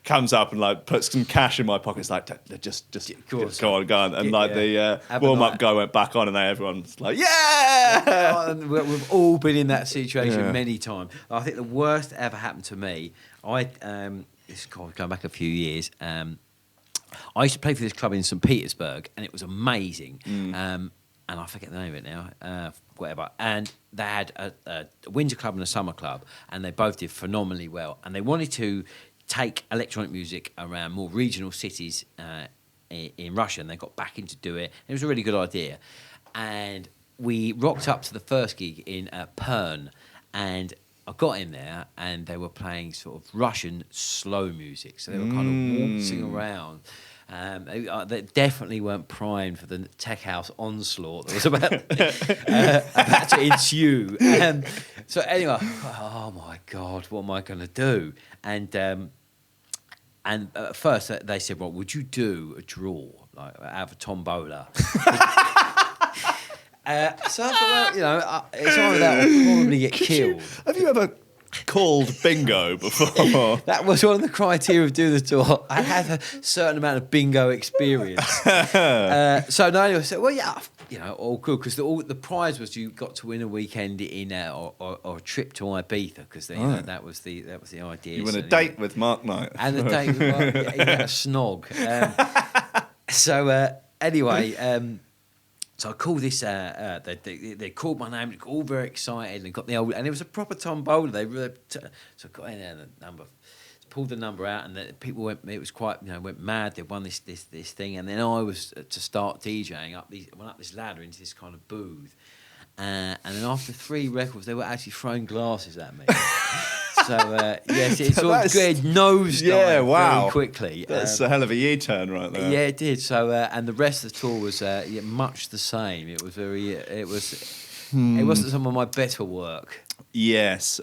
comes up and puts some cash in my pocket. It's like, just go on. And the warm-up guy went back on, and everyone's like, yeah! We've all been in that situation many times. I think the worst that ever happened to me, this is going back a few years, I used to play for this club in St. Petersburg, and it was amazing. and I forget the name of it now, whatever. And they had a winter club and a summer club, and they both did phenomenally well. And they wanted to take electronic music around more regional cities in Russia, and they got back into do it. It was a really good idea. And we rocked up to the first gig in Pern, and I got in there, and they were playing sort of Russian slow music. So they were kind of waltzing around. They definitely weren't primed for the tech house onslaught that was about to ensue. So anyway, oh my God, what am I going to do? And at first they said, "Well, would you do a draw, like out of a tombola?" So I thought, well, it's either that or probably get killed. Have you ever called bingo before? That was one of the criteria of doing the tour. I had a certain amount of bingo experience. So no, anyway, well, yeah, all good, because the prize was you got to win a weekend in or a trip to Ibiza, because that was the idea. You won a date with Mark Knight. And a date with Mark, he got a snog. So anyway. So I called this. They called my name. They got all very excited and got the old. And it was a proper tombola. So I got in there, and the number, pulled the number out, and the people went. It was quite, went mad. They won this thing, and then I was to start DJing went up this ladder into this kind of booth, and then after 3 records, they were actually throwing glasses at me. So yes, it sort of nosedive very quickly. That's a hell of a U-turn right there. Yeah, it did. So and the rest of the tour was much the same. It was very. It wasn't some of my better work. Yes.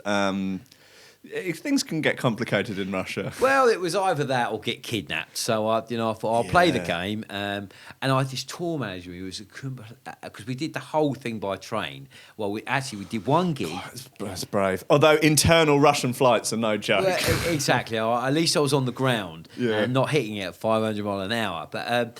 Things can get complicated in Russia. Well, it was either that or get kidnapped. So I thought I'll play the game. And I had this tour manager who was because we did the whole thing by train. Well, we did one gig. Oh, that's brave. Although internal Russian flights are no joke. Well, exactly. At least I was on the ground and not hitting it at 500 mile an hour. But I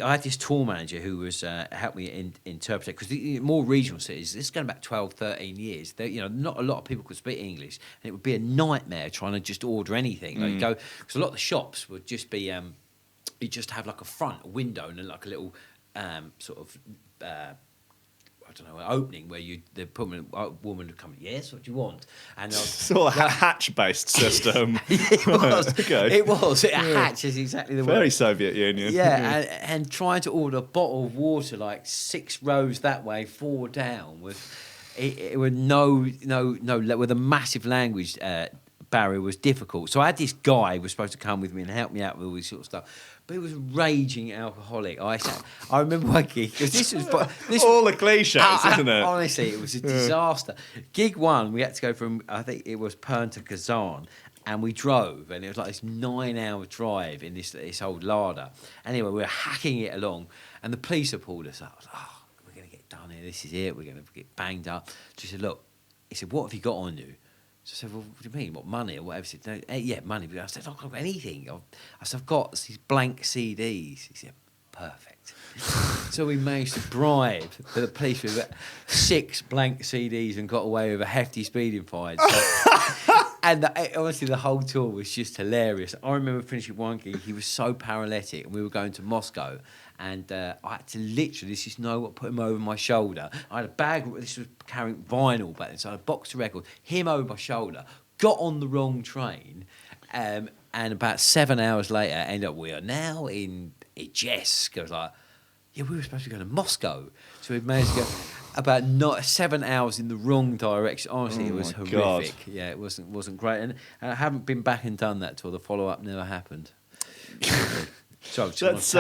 had this tour manager who was helped me interpret it, because the more regional cities, this is going back 12, 13 years. Not a lot of people could speak English, and it would be a nightmare trying to just order anything. Like because a lot of the shops would just be you just have like a window, and then like a little sort of. I don't know, an opening where the woman would come, yes, what do you want? And sort of a hatch-based system. It was. Okay. It was. A hatch is exactly the word. Very Soviet Union. Yeah, and trying to order a bottle of water like 6 rows that way, 4 down, with a massive language barrier was difficult. So I had this guy who was supposed to come with me and help me out with all this sort of stuff. But he was a raging alcoholic. I remember my gig, because this was all the cliches, isn't it? Honestly, it was a disaster. Gig 1, we had to go from, I think it was Pern to Kazan, and we drove, and it was like this 9-hour drive in this old larder. Anyway, we were hacking it along, and the police had pulled us up. I was like, we're going to get done here. This is it. We're going to get banged up. She said, look, he said, what have you got on you? So I said, well, what do you mean? What, money or whatever? He said, no, yeah, money. I said, I've got anything. I said, I've got these blank CDs. He said, perfect. So we managed to bribe the police with 6 blank CDs and got away with a hefty speeding fine. So, and honestly, the whole tour was just hilarious. I remember finishing one gig. He was so paralytic, and we were going to Moscow. And I had to literally, this is put him over my shoulder. I had a bag, this was carrying vinyl back then, so I had a box of records, him over my shoulder, got on the wrong train, and about 7 hours later, ended up, we are now in Ijevsk. I was like, yeah, we were supposed to go to Moscow. So we managed to go about 7 hours in the wrong direction. Honestly, it was horrific. God. Yeah, it wasn't great. And I haven't been back and done that tour. The follow-up never happened. So that's.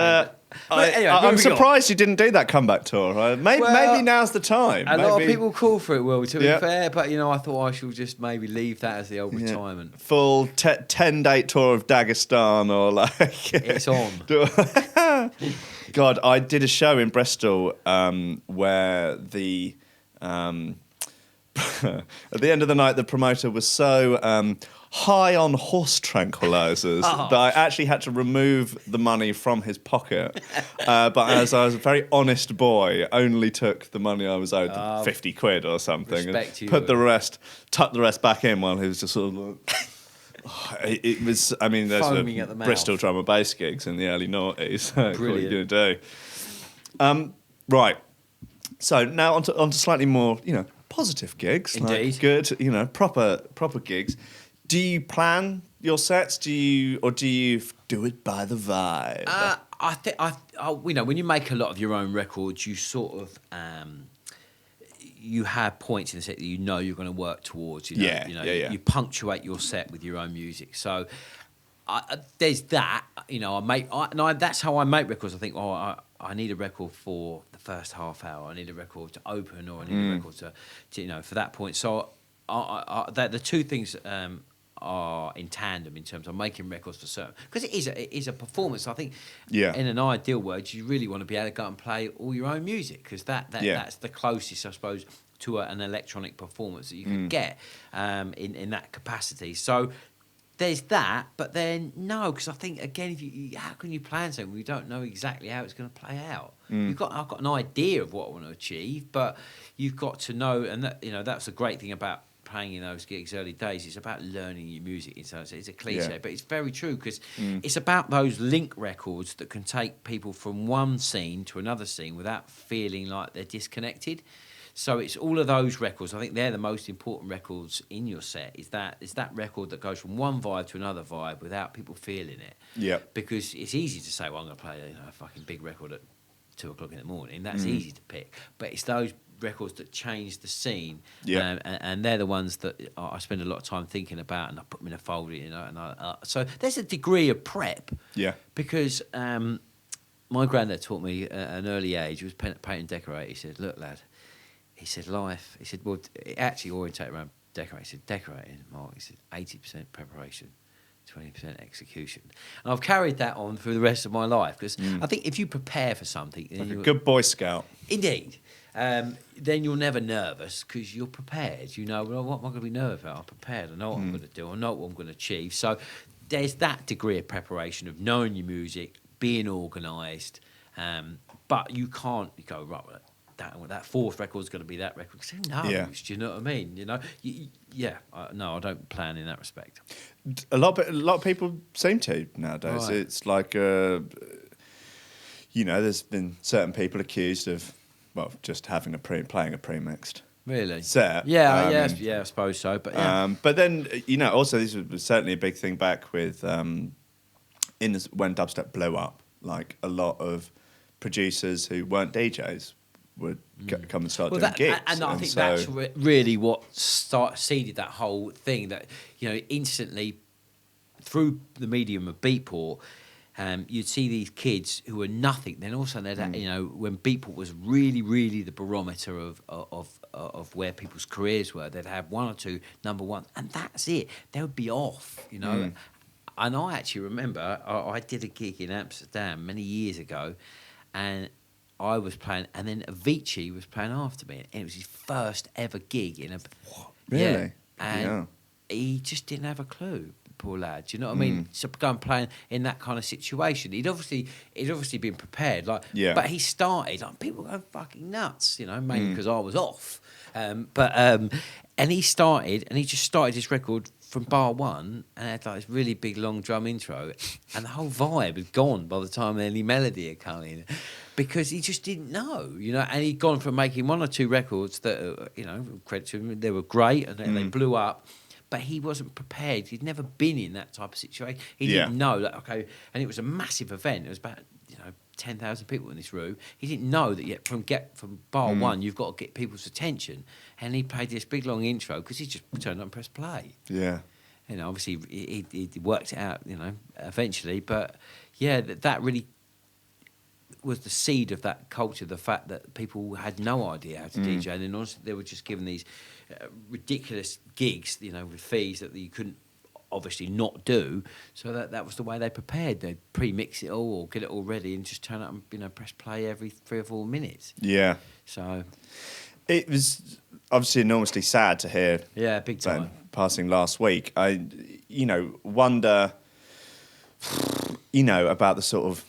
I'm surprised you didn't do that comeback tour. Maybe now's the time. A lot of people call for it, Will, to be fair, but I thought I should just maybe leave that as the old retirement. Full 10-day tour of Dagestan, or like it's on. God, I did a show in Bristol where the at the end of the night, the promoter was so high on horse tranquilizers that I actually had to remove the money from his pocket. But as I was a very honest boy, only took the money I was owed, 50 quid or something, and tucked the rest back in while he was just sort of like... It was, I mean, there's a Bristol drum and bass gigs in the early noughties. What are you going to do? Right. So now onto slightly more, positive gigs. Indeed. Like good, proper gigs. Do you plan your sets? Do you do it by the vibe? I think when you make a lot of your own records, you sort of you have points in the set that you're going to work towards. You punctuate your set with your own music. So there's that. That's how I make records. I think, I need a record for the first half hour. I need a record to open, or I need a record to for that point. So the two things are in tandem in terms of making records for certain, because it is a performance. I think in an ideal world, you really want to be able to go and play all your own music, because that's the closest, I suppose, to an electronic performance that you can get in that capacity. So there's that, but then no, because I think, again, how can you plan something when you don't know exactly how it's going to play out? I've got an idea of what I want to achieve, but you've got to know, and that's the great thing about playing in those gigs early days. It's about learning your music. It's a cliche, but it's very true, because it's about those link records that can take people from one scene to another scene without feeling like they're disconnected. So it's all of those records. I think they're the most important records in your set. Is that record that goes from one vibe to another vibe without people feeling it. Yeah. Because it's easy to say, well, I'm going to play a fucking big record at 2:00 in the morning. That's easy to pick. But it's those records that change the scene. Yeah. And they're the ones that I spend a lot of time thinking about, and I put them in a folder. So there's a degree of prep. Yeah. Because my granddad taught me at an early age. He was paint and decorate. He said, "Look, lad." He said, life. He said, well, it actually orientated around decorating. He said, decorating, Mark. He said, 80% preparation, 20% execution. And I've carried that on through the rest of my life, because I think if you prepare for something, like a good Boy Scout. Indeed. Then you're never nervous, because you're prepared. Well, what am I going to be nervous about? I'm prepared. I know what I'm going to do. I know what I'm going to achieve. So there's that degree of preparation of knowing your music, being organised, but you can't go, right, that fourth record is going to be that record. Because who knows? Do you know what I mean? No, I don't plan in that respect. A lot of people seem to nowadays. Right. It's like, there's been certain people accused of, just having playing a pre-mixed. Really? Set. Yeah, I suppose so. But but then also this was certainly a big thing back with when dubstep blew up. Like a lot of producers who weren't DJs would come and start doing gigs. And I think that's really what seeded that whole thing, that, instantly through the medium of Beatport, you'd see these kids who were nothing. Then also, when Beatport was really, really the barometer of where people's careers were, they'd have one or two number ones, and that's it. They would be off, And I actually remember I did a gig in Amsterdam many years ago, and I was playing, and then Avicii was playing after me, and it was his first ever gig in a. What? Really? Yeah, and he just didn't have a clue, poor lad. Do you know what I mean? So going playing in that kind of situation, he'd obviously been prepared, but he started, people go fucking nuts, mainly because I was off, and he just started his record from bar one, and had this really big long drum intro, and the whole vibe had gone by the time any melody had come in, because he just didn't know, and he'd gone from making one or two records that, credit to him, they were great, and they blew up, but he wasn't prepared. He'd never been in that type of situation. He didn't know that, okay, and it was a massive event. It was about, 10,000 people in this room. He didn't know that yet from bar one, you've got to get people's attention. And he played this big long intro because he just turned on and pressed play. Yeah. Obviously he worked it out, eventually. But yeah, that really was the seed of that culture, the fact that people had no idea how to DJ. And then also they were just given these ridiculous gigs, with fees that you couldn't obviously not do, so that was the way they prepared. They'd pre-mix it all or get it all ready and just turn up and press play every 3 or 4 minutes. Yeah. So it was obviously enormously sad to hear. Yeah, big time. Passing last week. I wonder about the sort of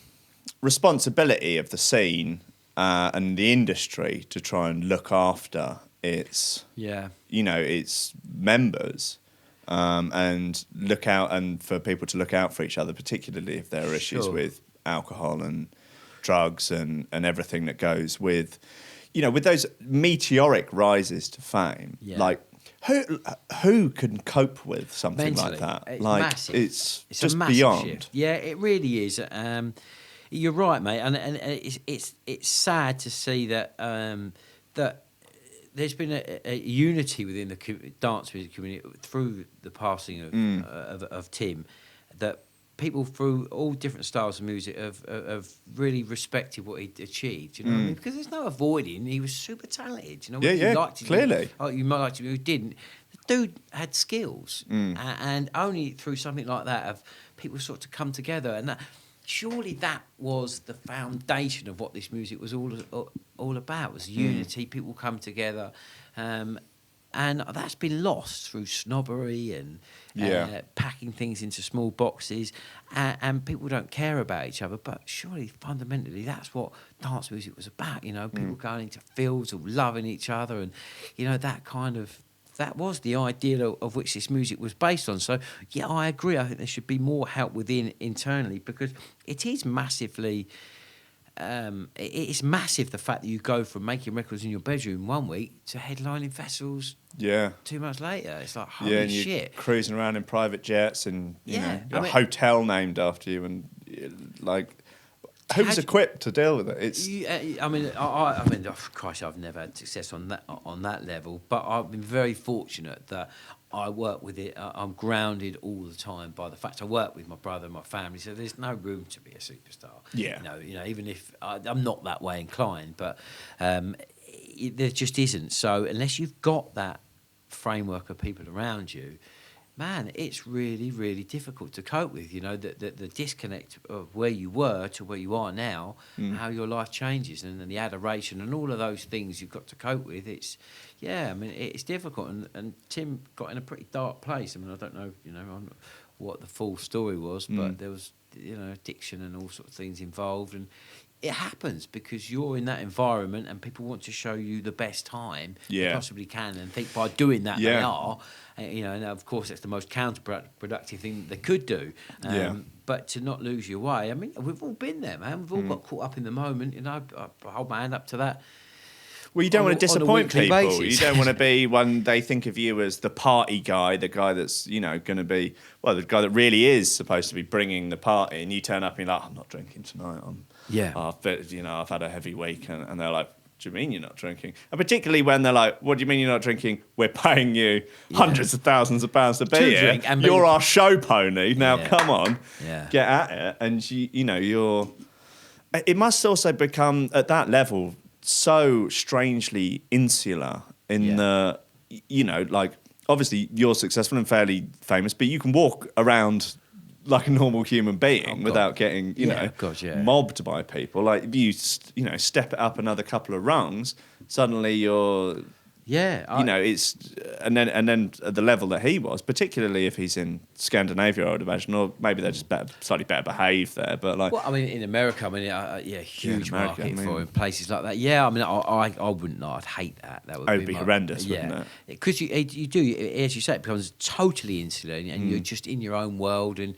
responsibility of the scene and the industry to try and look after its its members. And look out, and for people to look out for each other, particularly if there are issues with alcohol and drugs and everything that goes with, with those meteoric rises to fame, like who can cope with something Mentally, like that? It's like massive. it's a just massive beyond. shift. Yeah, it really is. You're right, mate, and it's sad to see that that there's been a unity within the dance music community through the passing of Tim, that people through all different styles of music have really respected what he'd achieved. You know what I mean? Because there's no avoiding. He was super talented. You know, Yeah, liked him, clearly. you might like him, who didn't. The dude had skills, and only through something like that have people sort of come together. And that, surely that was the foundation of what this music was all about. Was unity, people come together. And that's been lost through snobbery and packing things into small boxes, and people don't care about each other. But surely, fundamentally, that's what dance music was about. People going into fields, all loving each other, and that was the ideal of which this music was based on. So, yeah, I agree. I think there should be more help within internally, because it is massively. It's massive, the fact that you go from making records in your bedroom one week to headlining festivals 2 months later. It's like, holy and you're shit. cruising around in private jets and a hotel named after you, and who's equipped to deal with it? It's Christ, I've never had success on that level, but I've been very fortunate that I work with it. I'm grounded all the time by the fact I work with my brother and my family, so there's no room to be a superstar. Yeah. Even if I'm not that way inclined, but there just isn't. So unless you've got that framework of people around you, man, it's really, really difficult to cope with. The disconnect of where you were to where you are now, how your life changes, and then the adoration and all of those things you've got to cope with. It's difficult. And Tim got in a pretty dark place. I mean, I don't know, what the full story was, but there was, addiction and all sorts of things involved, and it happens because you're in that environment and people want to show you the best time they possibly can, and think by doing that they are. And of course that's the most counterproductive thing they could do. But to not lose your way, I mean, we've all been there, man. We've all got caught up in the moment. I hold my hand up to that. Well, you don't want to disappoint people. Basis. You don't want to be when they think of you as the party guy, the guy that's, going to be, the guy that really is supposed to be bringing the party, and you turn up and you're like, I'm not drinking tonight. I've had a heavy week, and they're like, do you mean you're not drinking? And particularly when they're like, what do you mean you're not drinking? We're paying you hundreds of thousands of pounds to be here. You're our show pony. Now, come on, get at it. And you're. It must also become at that level so strangely insular in the, obviously you're successful and fairly famous, but you can walk around like a normal human being without getting, mobbed by people. Like if you, step it up another couple of rungs, suddenly you're, it's and then at the level that he was, particularly if he's in Scandinavia, I would imagine, or maybe they're just slightly better behaved there. But in America, huge market for in places like that. Yeah, I wouldn't know. I'd hate that. That would be horrendous, wouldn't it? Because you do, as you say, it becomes totally insular, and you're just in your own world, and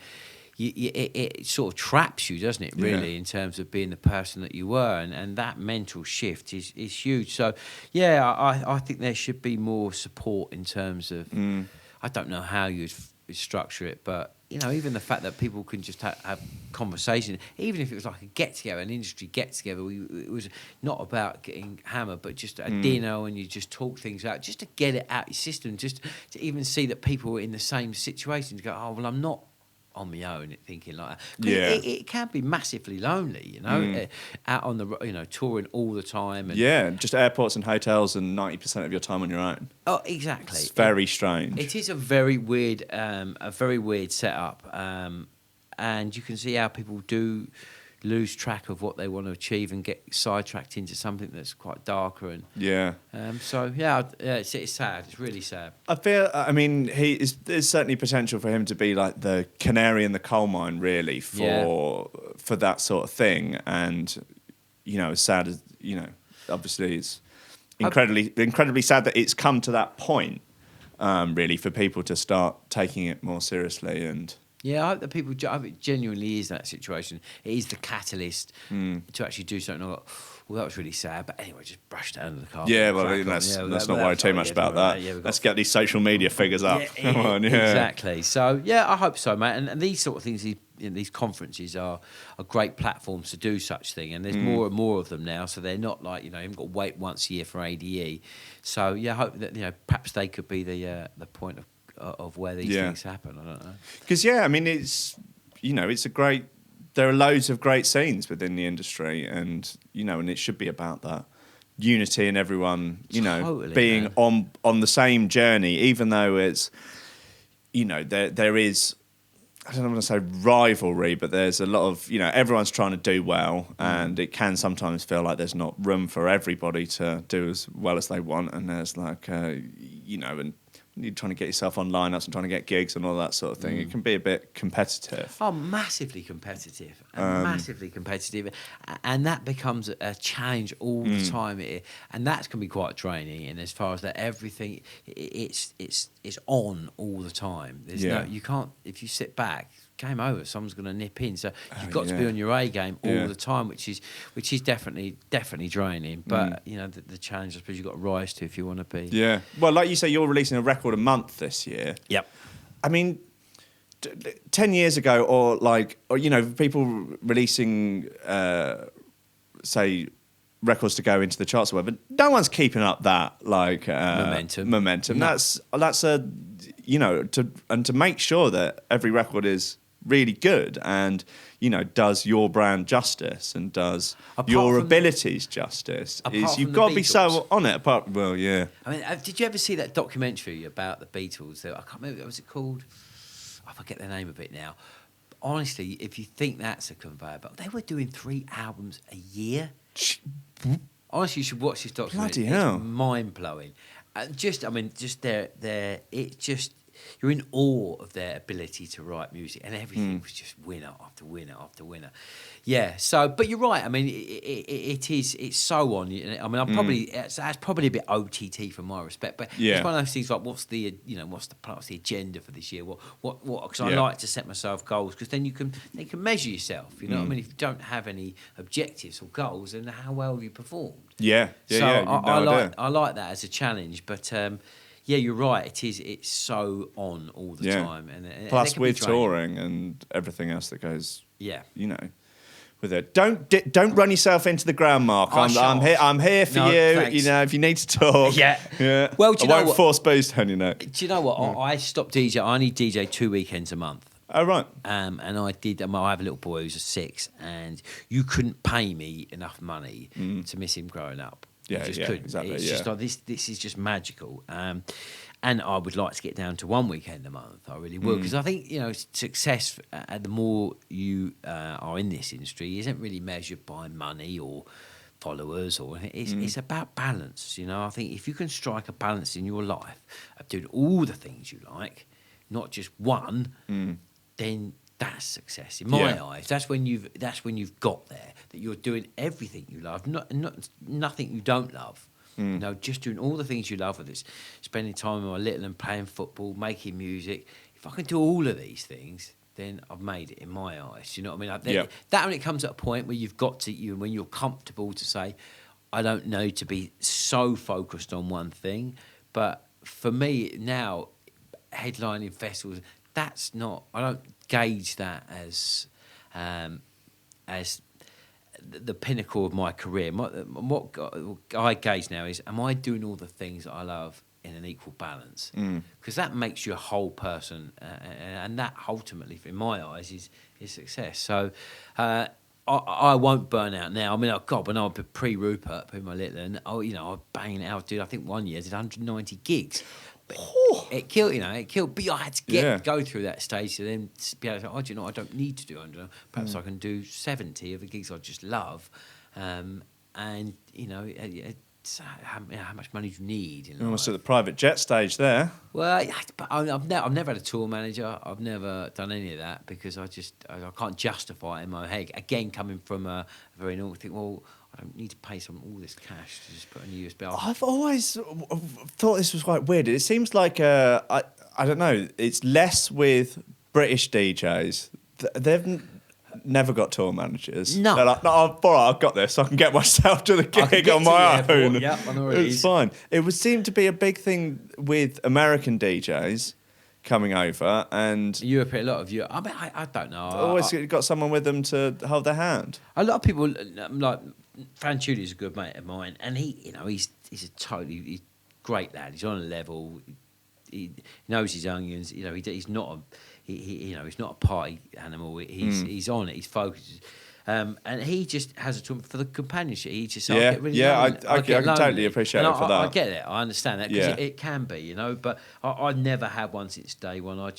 it sort of traps you, doesn't it, really, in terms of being the person that you were, and that mental shift is huge. So I think there should be more support in terms of I don't know how you'd structure it, but even the fact that people can just have conversation, even if it was like a get-together, an industry get-together, it was not about getting hammered, but just a dinner, and you just talk things out, just to get it out your system, just to even see that people were in the same situation, to go, oh, well, I'm not on my own, thinking like that. It can be massively lonely, out on the, touring all the time. And just airports and hotels, and 90% of your time on your own. Oh, exactly. It's very strange. It is a very weird setup, and you can see how people do lose track of what they want to achieve and get sidetracked into something that's quite darker. And it's sad. It's really sad. I feel, there's certainly potential for him to be like the canary in the coal mine, really, for that sort of thing. And as sad as obviously it's incredibly sad that it's come to that point, really, for people to start taking it more seriously. And I hope that people, I hope it genuinely is that situation. It is the catalyst to actually do something. well, that was really sad. But anyway, just brushed it under the carpet. Yeah, well, let's not worry too much about that. Let's get these social media figures up. Come on, exactly. So yeah, I hope so, mate. And these sort of things, these conferences are great platforms to do such thing, and there's more and more of them now. So they're not like you haven't got to wait once a year for ADE. So yeah, I hope that perhaps they could be the point of where these things happen. I don't know. Because I mean, it's it's a great. There are loads of great scenes within the industry, and and it should be about that unity and everyone, totally, being on the same journey, even though it's, there is, I don't want to say rivalry, but there's a lot of, everyone's trying to do well, and it can sometimes feel like there's not room for everybody to do as well as they want, and there's like, and you're trying to get yourself on lineups and trying to get gigs and all that sort of thing. It can be a bit competitive. Oh, massively competitive. Massively competitive. And that becomes a challenge all the time. And that can be quite draining. And as far as that, everything, it's on all the time. There's you can't, if you sit back, game over. Someone's going to nip in. So you've got to be on your A game all the time, which is definitely draining. But the challenge I suppose you've got to rise to if you want to be. Yeah. Well, like you say, you're releasing a record a month this year. Yep. I mean, 10 years ago, or people releasing, say, records to go into the charts or whatever. No one's keeping up that momentum. No. That's a to make sure that every record is really good and does your brand justice and does your abilities justice. Is you've got to be so on it. I mean, did you ever see that documentary about the Beatles? I can't remember. What was it called? I forget the name of it now. Honestly, if you think that's a conveyor belt, they were doing 3 albums a year. Honestly, you should watch this documentary. Bloody hell. It's mind blowing. You're in awe of their ability to write music, and everything was just winner after winner after winner. Yeah. So, but you're right. I mean, it's so on. I mean, that's probably a bit OTT from my respect, but it's one of those things like, what's the agenda for this year? What? Because I like to set myself goals, because then you can measure yourself. You know what I mean? If you don't have any objectives or goals, then how well have you performed? Yeah. I like that as a challenge, but. Yeah, you're right. It's so on all the time, and plus with touring and everything else that goes. Yeah, with it. Don't run yourself into the ground, Mark. I'm here for you. Thanks. If you need to talk. Yeah. Well, do you know what? Force boost, honey. No. Do you know what? I stopped DJ. I only DJ 2 weekends a month. Oh right. And I did. I have a little boy who's a 6, and you couldn't pay me enough money to miss him growing up. Yeah, you just couldn't. Exactly. It's just like this is just magical. And I would like to get down to 1 weekend a month. I really would, because I think success. The more you are in this industry, isn't really measured by money or followers, or it's about balance. I think if you can strike a balance in your life of doing all the things you like, not just one, then that's success in my eyes. That's when you've got there, that you're doing everything you love, not nothing you don't love. Just doing all the things you love, with this, spending time with my little and playing football, making music. If I can do all of these things, then I've made it in my eyes. You know what I mean? That when it comes at a point where you've got to, when you're comfortable to say, I don't know to be so focused on one thing. But for me now, headlining festivals, that's not. I don't gauge that as the pinnacle of my career. What I gauge now is, am I doing all the things that I love in an equal balance? Because that makes you a whole person, and that ultimately, in my eyes, is success. So I won't burn out now. I mean, when I was pre-Rupert, my little, and I was banging it out, dude. I think one year I did 190 gigs. But it killed. But I had to go through that stage to then be able to say, I don't need to do 100. Perhaps I can do 70 of the gigs I just love. And, it's how much money do you need? Almost at the private jet stage there. Well, but I've never had a tour manager. I've never done any of that, because I can't justify it in my head. Again, coming from a very normal thing, well, I don't need to pay someone all this cash to just put a new USB. I've always thought this was quite weird. It seems like I don't know. It's less with British DJs. They've never got tour managers. No. They're like, no, all right, I've got this. I can get myself to the gig on my own. Yep, I know it's fine. It would seem to be a big thing with American DJs coming over, and Europe, a lot of Europe. I mean, I don't know. Always got someone with them to hold their hand. A lot of people like Franchiuli's a good mate of mine, and he's he's great lad. He's on a level. He knows his onions. He's not he's not a party animal. He's on it. He's focused. And he just has a tool for the companionship. He just I can totally appreciate it for that. I get it. I understand that because it can be, But I've never had one since day one. I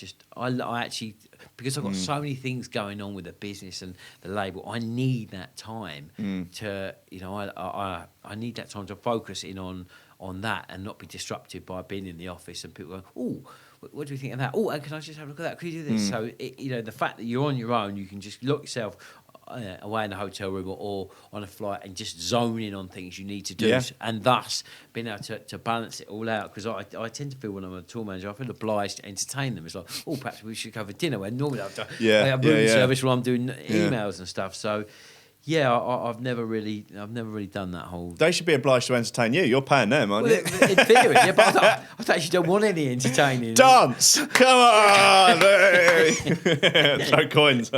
actually, because I've got so many things going on with the business and the label, I need that time to, I need that time to focus in on that and not be disrupted by being in the office and people going, oh, what do you think of that? Oh, and can I just have a look at that? Could you do this? So, the fact that you're on your own, you can just lock yourself away in a hotel room or on a flight and just zone in on things you need to do, and thus being able to balance it all out. Because I tend to feel when I'm a tour manager, I feel obliged to entertain them. It's like, oh, perhaps we should go for dinner, when normally I have room service while I'm doing emails and stuff. So I've never really done that whole. They should be obliged to entertain you. You're paying them, aren't you? In theory, but I actually don't want any entertaining. Dance, come on! Throw coins.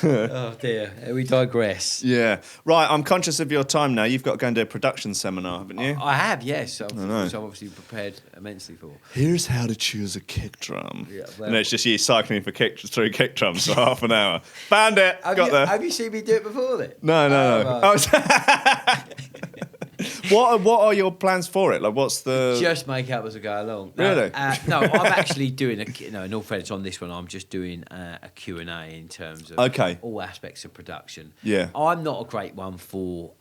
Oh dear, we digress. Yeah, right. I'm conscious of your time now. You've got to go and do a production seminar, haven't you? I have, yes. Which I'm obviously prepared immensely for. Here's how to choose a kick drum. Yeah, and it's just you cycling through kick drums for half an hour. Found it. Got there. Have you seen me do it before then? No. Right. What are your plans for it? Like, what's the... Just make up as I go along. Really? No, I'm actually doing in all fairness on this one, I'm just doing a Q&A in terms of all aspects of production. Yeah. I'm not a great one for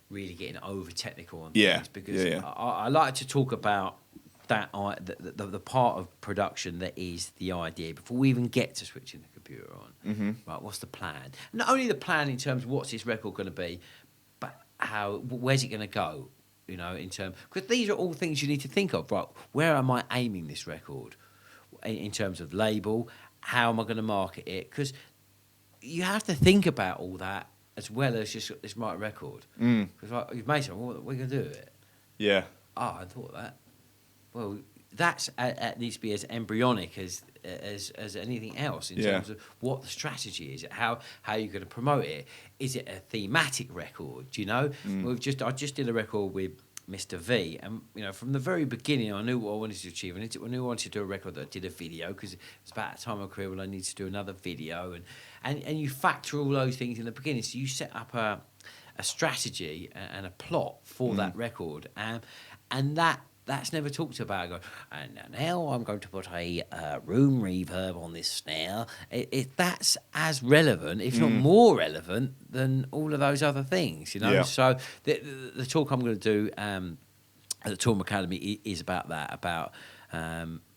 really getting over technical on things because I like to talk about that the part of production that is the idea before we even get to switching the computer on. Mm-hmm. Right, what's the plan? Not only the plan in terms of what's this record going to be, but where's it going to go? In terms, because these are all things you need to think of. Right, where am I aiming this record in terms of label? How am I going to market it? Because you have to think about all that as well as just this right record. Because you've made something, what are we going to do with it? Yeah. Oh, I thought that. Well, that's at needs to be as embryonic as anything else in terms of what the strategy is, how you're going to promote it. Is it a thematic record? I just did a record with Mr. V, and from the very beginning, I knew what I wanted to achieve. I knew I wanted to do a record that did a video because it was about a time of my career when I needed to do another video, and you factor all those things in the beginning. So you set up a strategy and a plot for that record, and that's never talked about. I go, and now I'm going to put a room reverb on this snare. That's as relevant, if not more relevant, than all of those other things, Yeah. So the talk I'm going to do at the Toolroom Academy is about that, about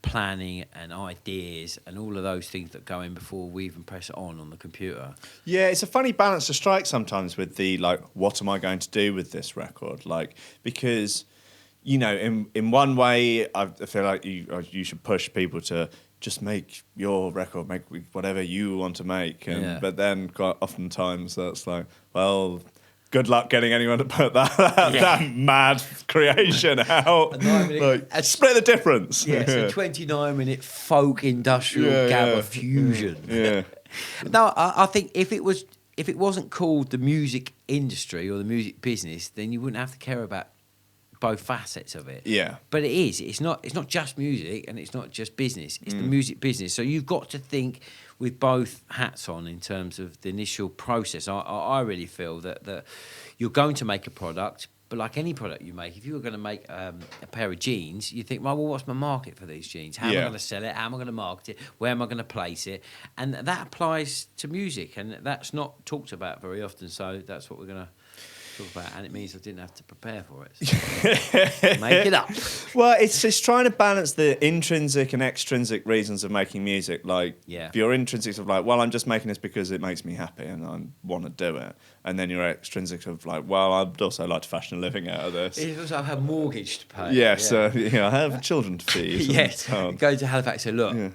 planning and ideas and all of those things that go in before we even press it on the computer. Yeah, it's a funny balance to strike sometimes with the, what am I going to do with this record? Because... in one way, I feel like you should push people to just make your record, make whatever you want to make. But then quite oftentimes that's like, well, good luck getting anyone to put that mad creation out. Split the difference. Yeah, it's a 29-minute folk industrial gabba fusion. Yeah. No, I think if it wasn't called the music industry or the music business, then you wouldn't have to care about both facets of it. Yeah. But it is. It's not just music and it's not just business. It's the music business. So you've got to think with both hats on in terms of the initial process. I really feel that you're going to make a product, but like any product you make, if you were going to make a pair of jeans, you think, well, what's my market for these jeans? How am I going to sell it? How am I going to market it? Where am I going to place it? And that applies to music, and that's not talked about very often. So that's what we're going to talk about, and it means I didn't have to prepare for it. So make it up. Well, it's trying to balance the intrinsic and extrinsic reasons of making music. If your intrinsic of well, I'm just making this because it makes me happy and I want to do it, and then your extrinsic of well, I'd also like to fashion a living out of this. It also, I have a mortgage to pay. Yes, I have children to feed. Yes, go to Halifax and say, look,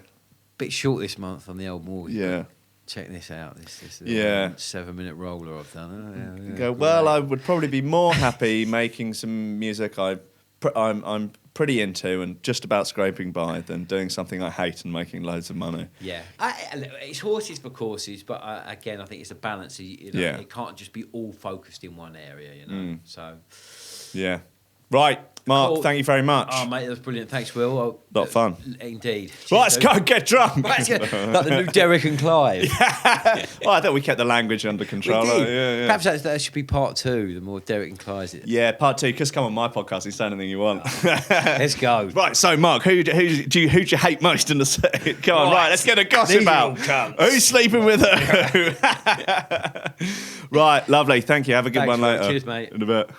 bit short this month on the old mortgage. Yeah. check this out. This 7-minute roller I've done. Go, well, I would probably be more happy making some music I'm pretty into and just about scraping by than doing something I hate and making loads of money. Yeah. It's horses for courses, but again, I think it's a balance. It can't just be all focused in one area, So... Yeah. Right, Mark, cool. Thank you very much. Oh, mate, that was brilliant. Thanks, Will. Lot of fun. Indeed. Right, let's go and get drunk. Like the new Derek and Clive. Well, I thought we kept the language under control. We did. Yeah. Perhaps that should be part 2, the more Derek and Clive. Yeah, part 2. Just come on my podcast and say anything you want. Let's go. Right, so Mark, who do you hate most in the set? Come on, right, let's get a gossip out. Who's sleeping with her? Right, lovely. Thank you. Have a good one later. Cheers, mate. In a bit.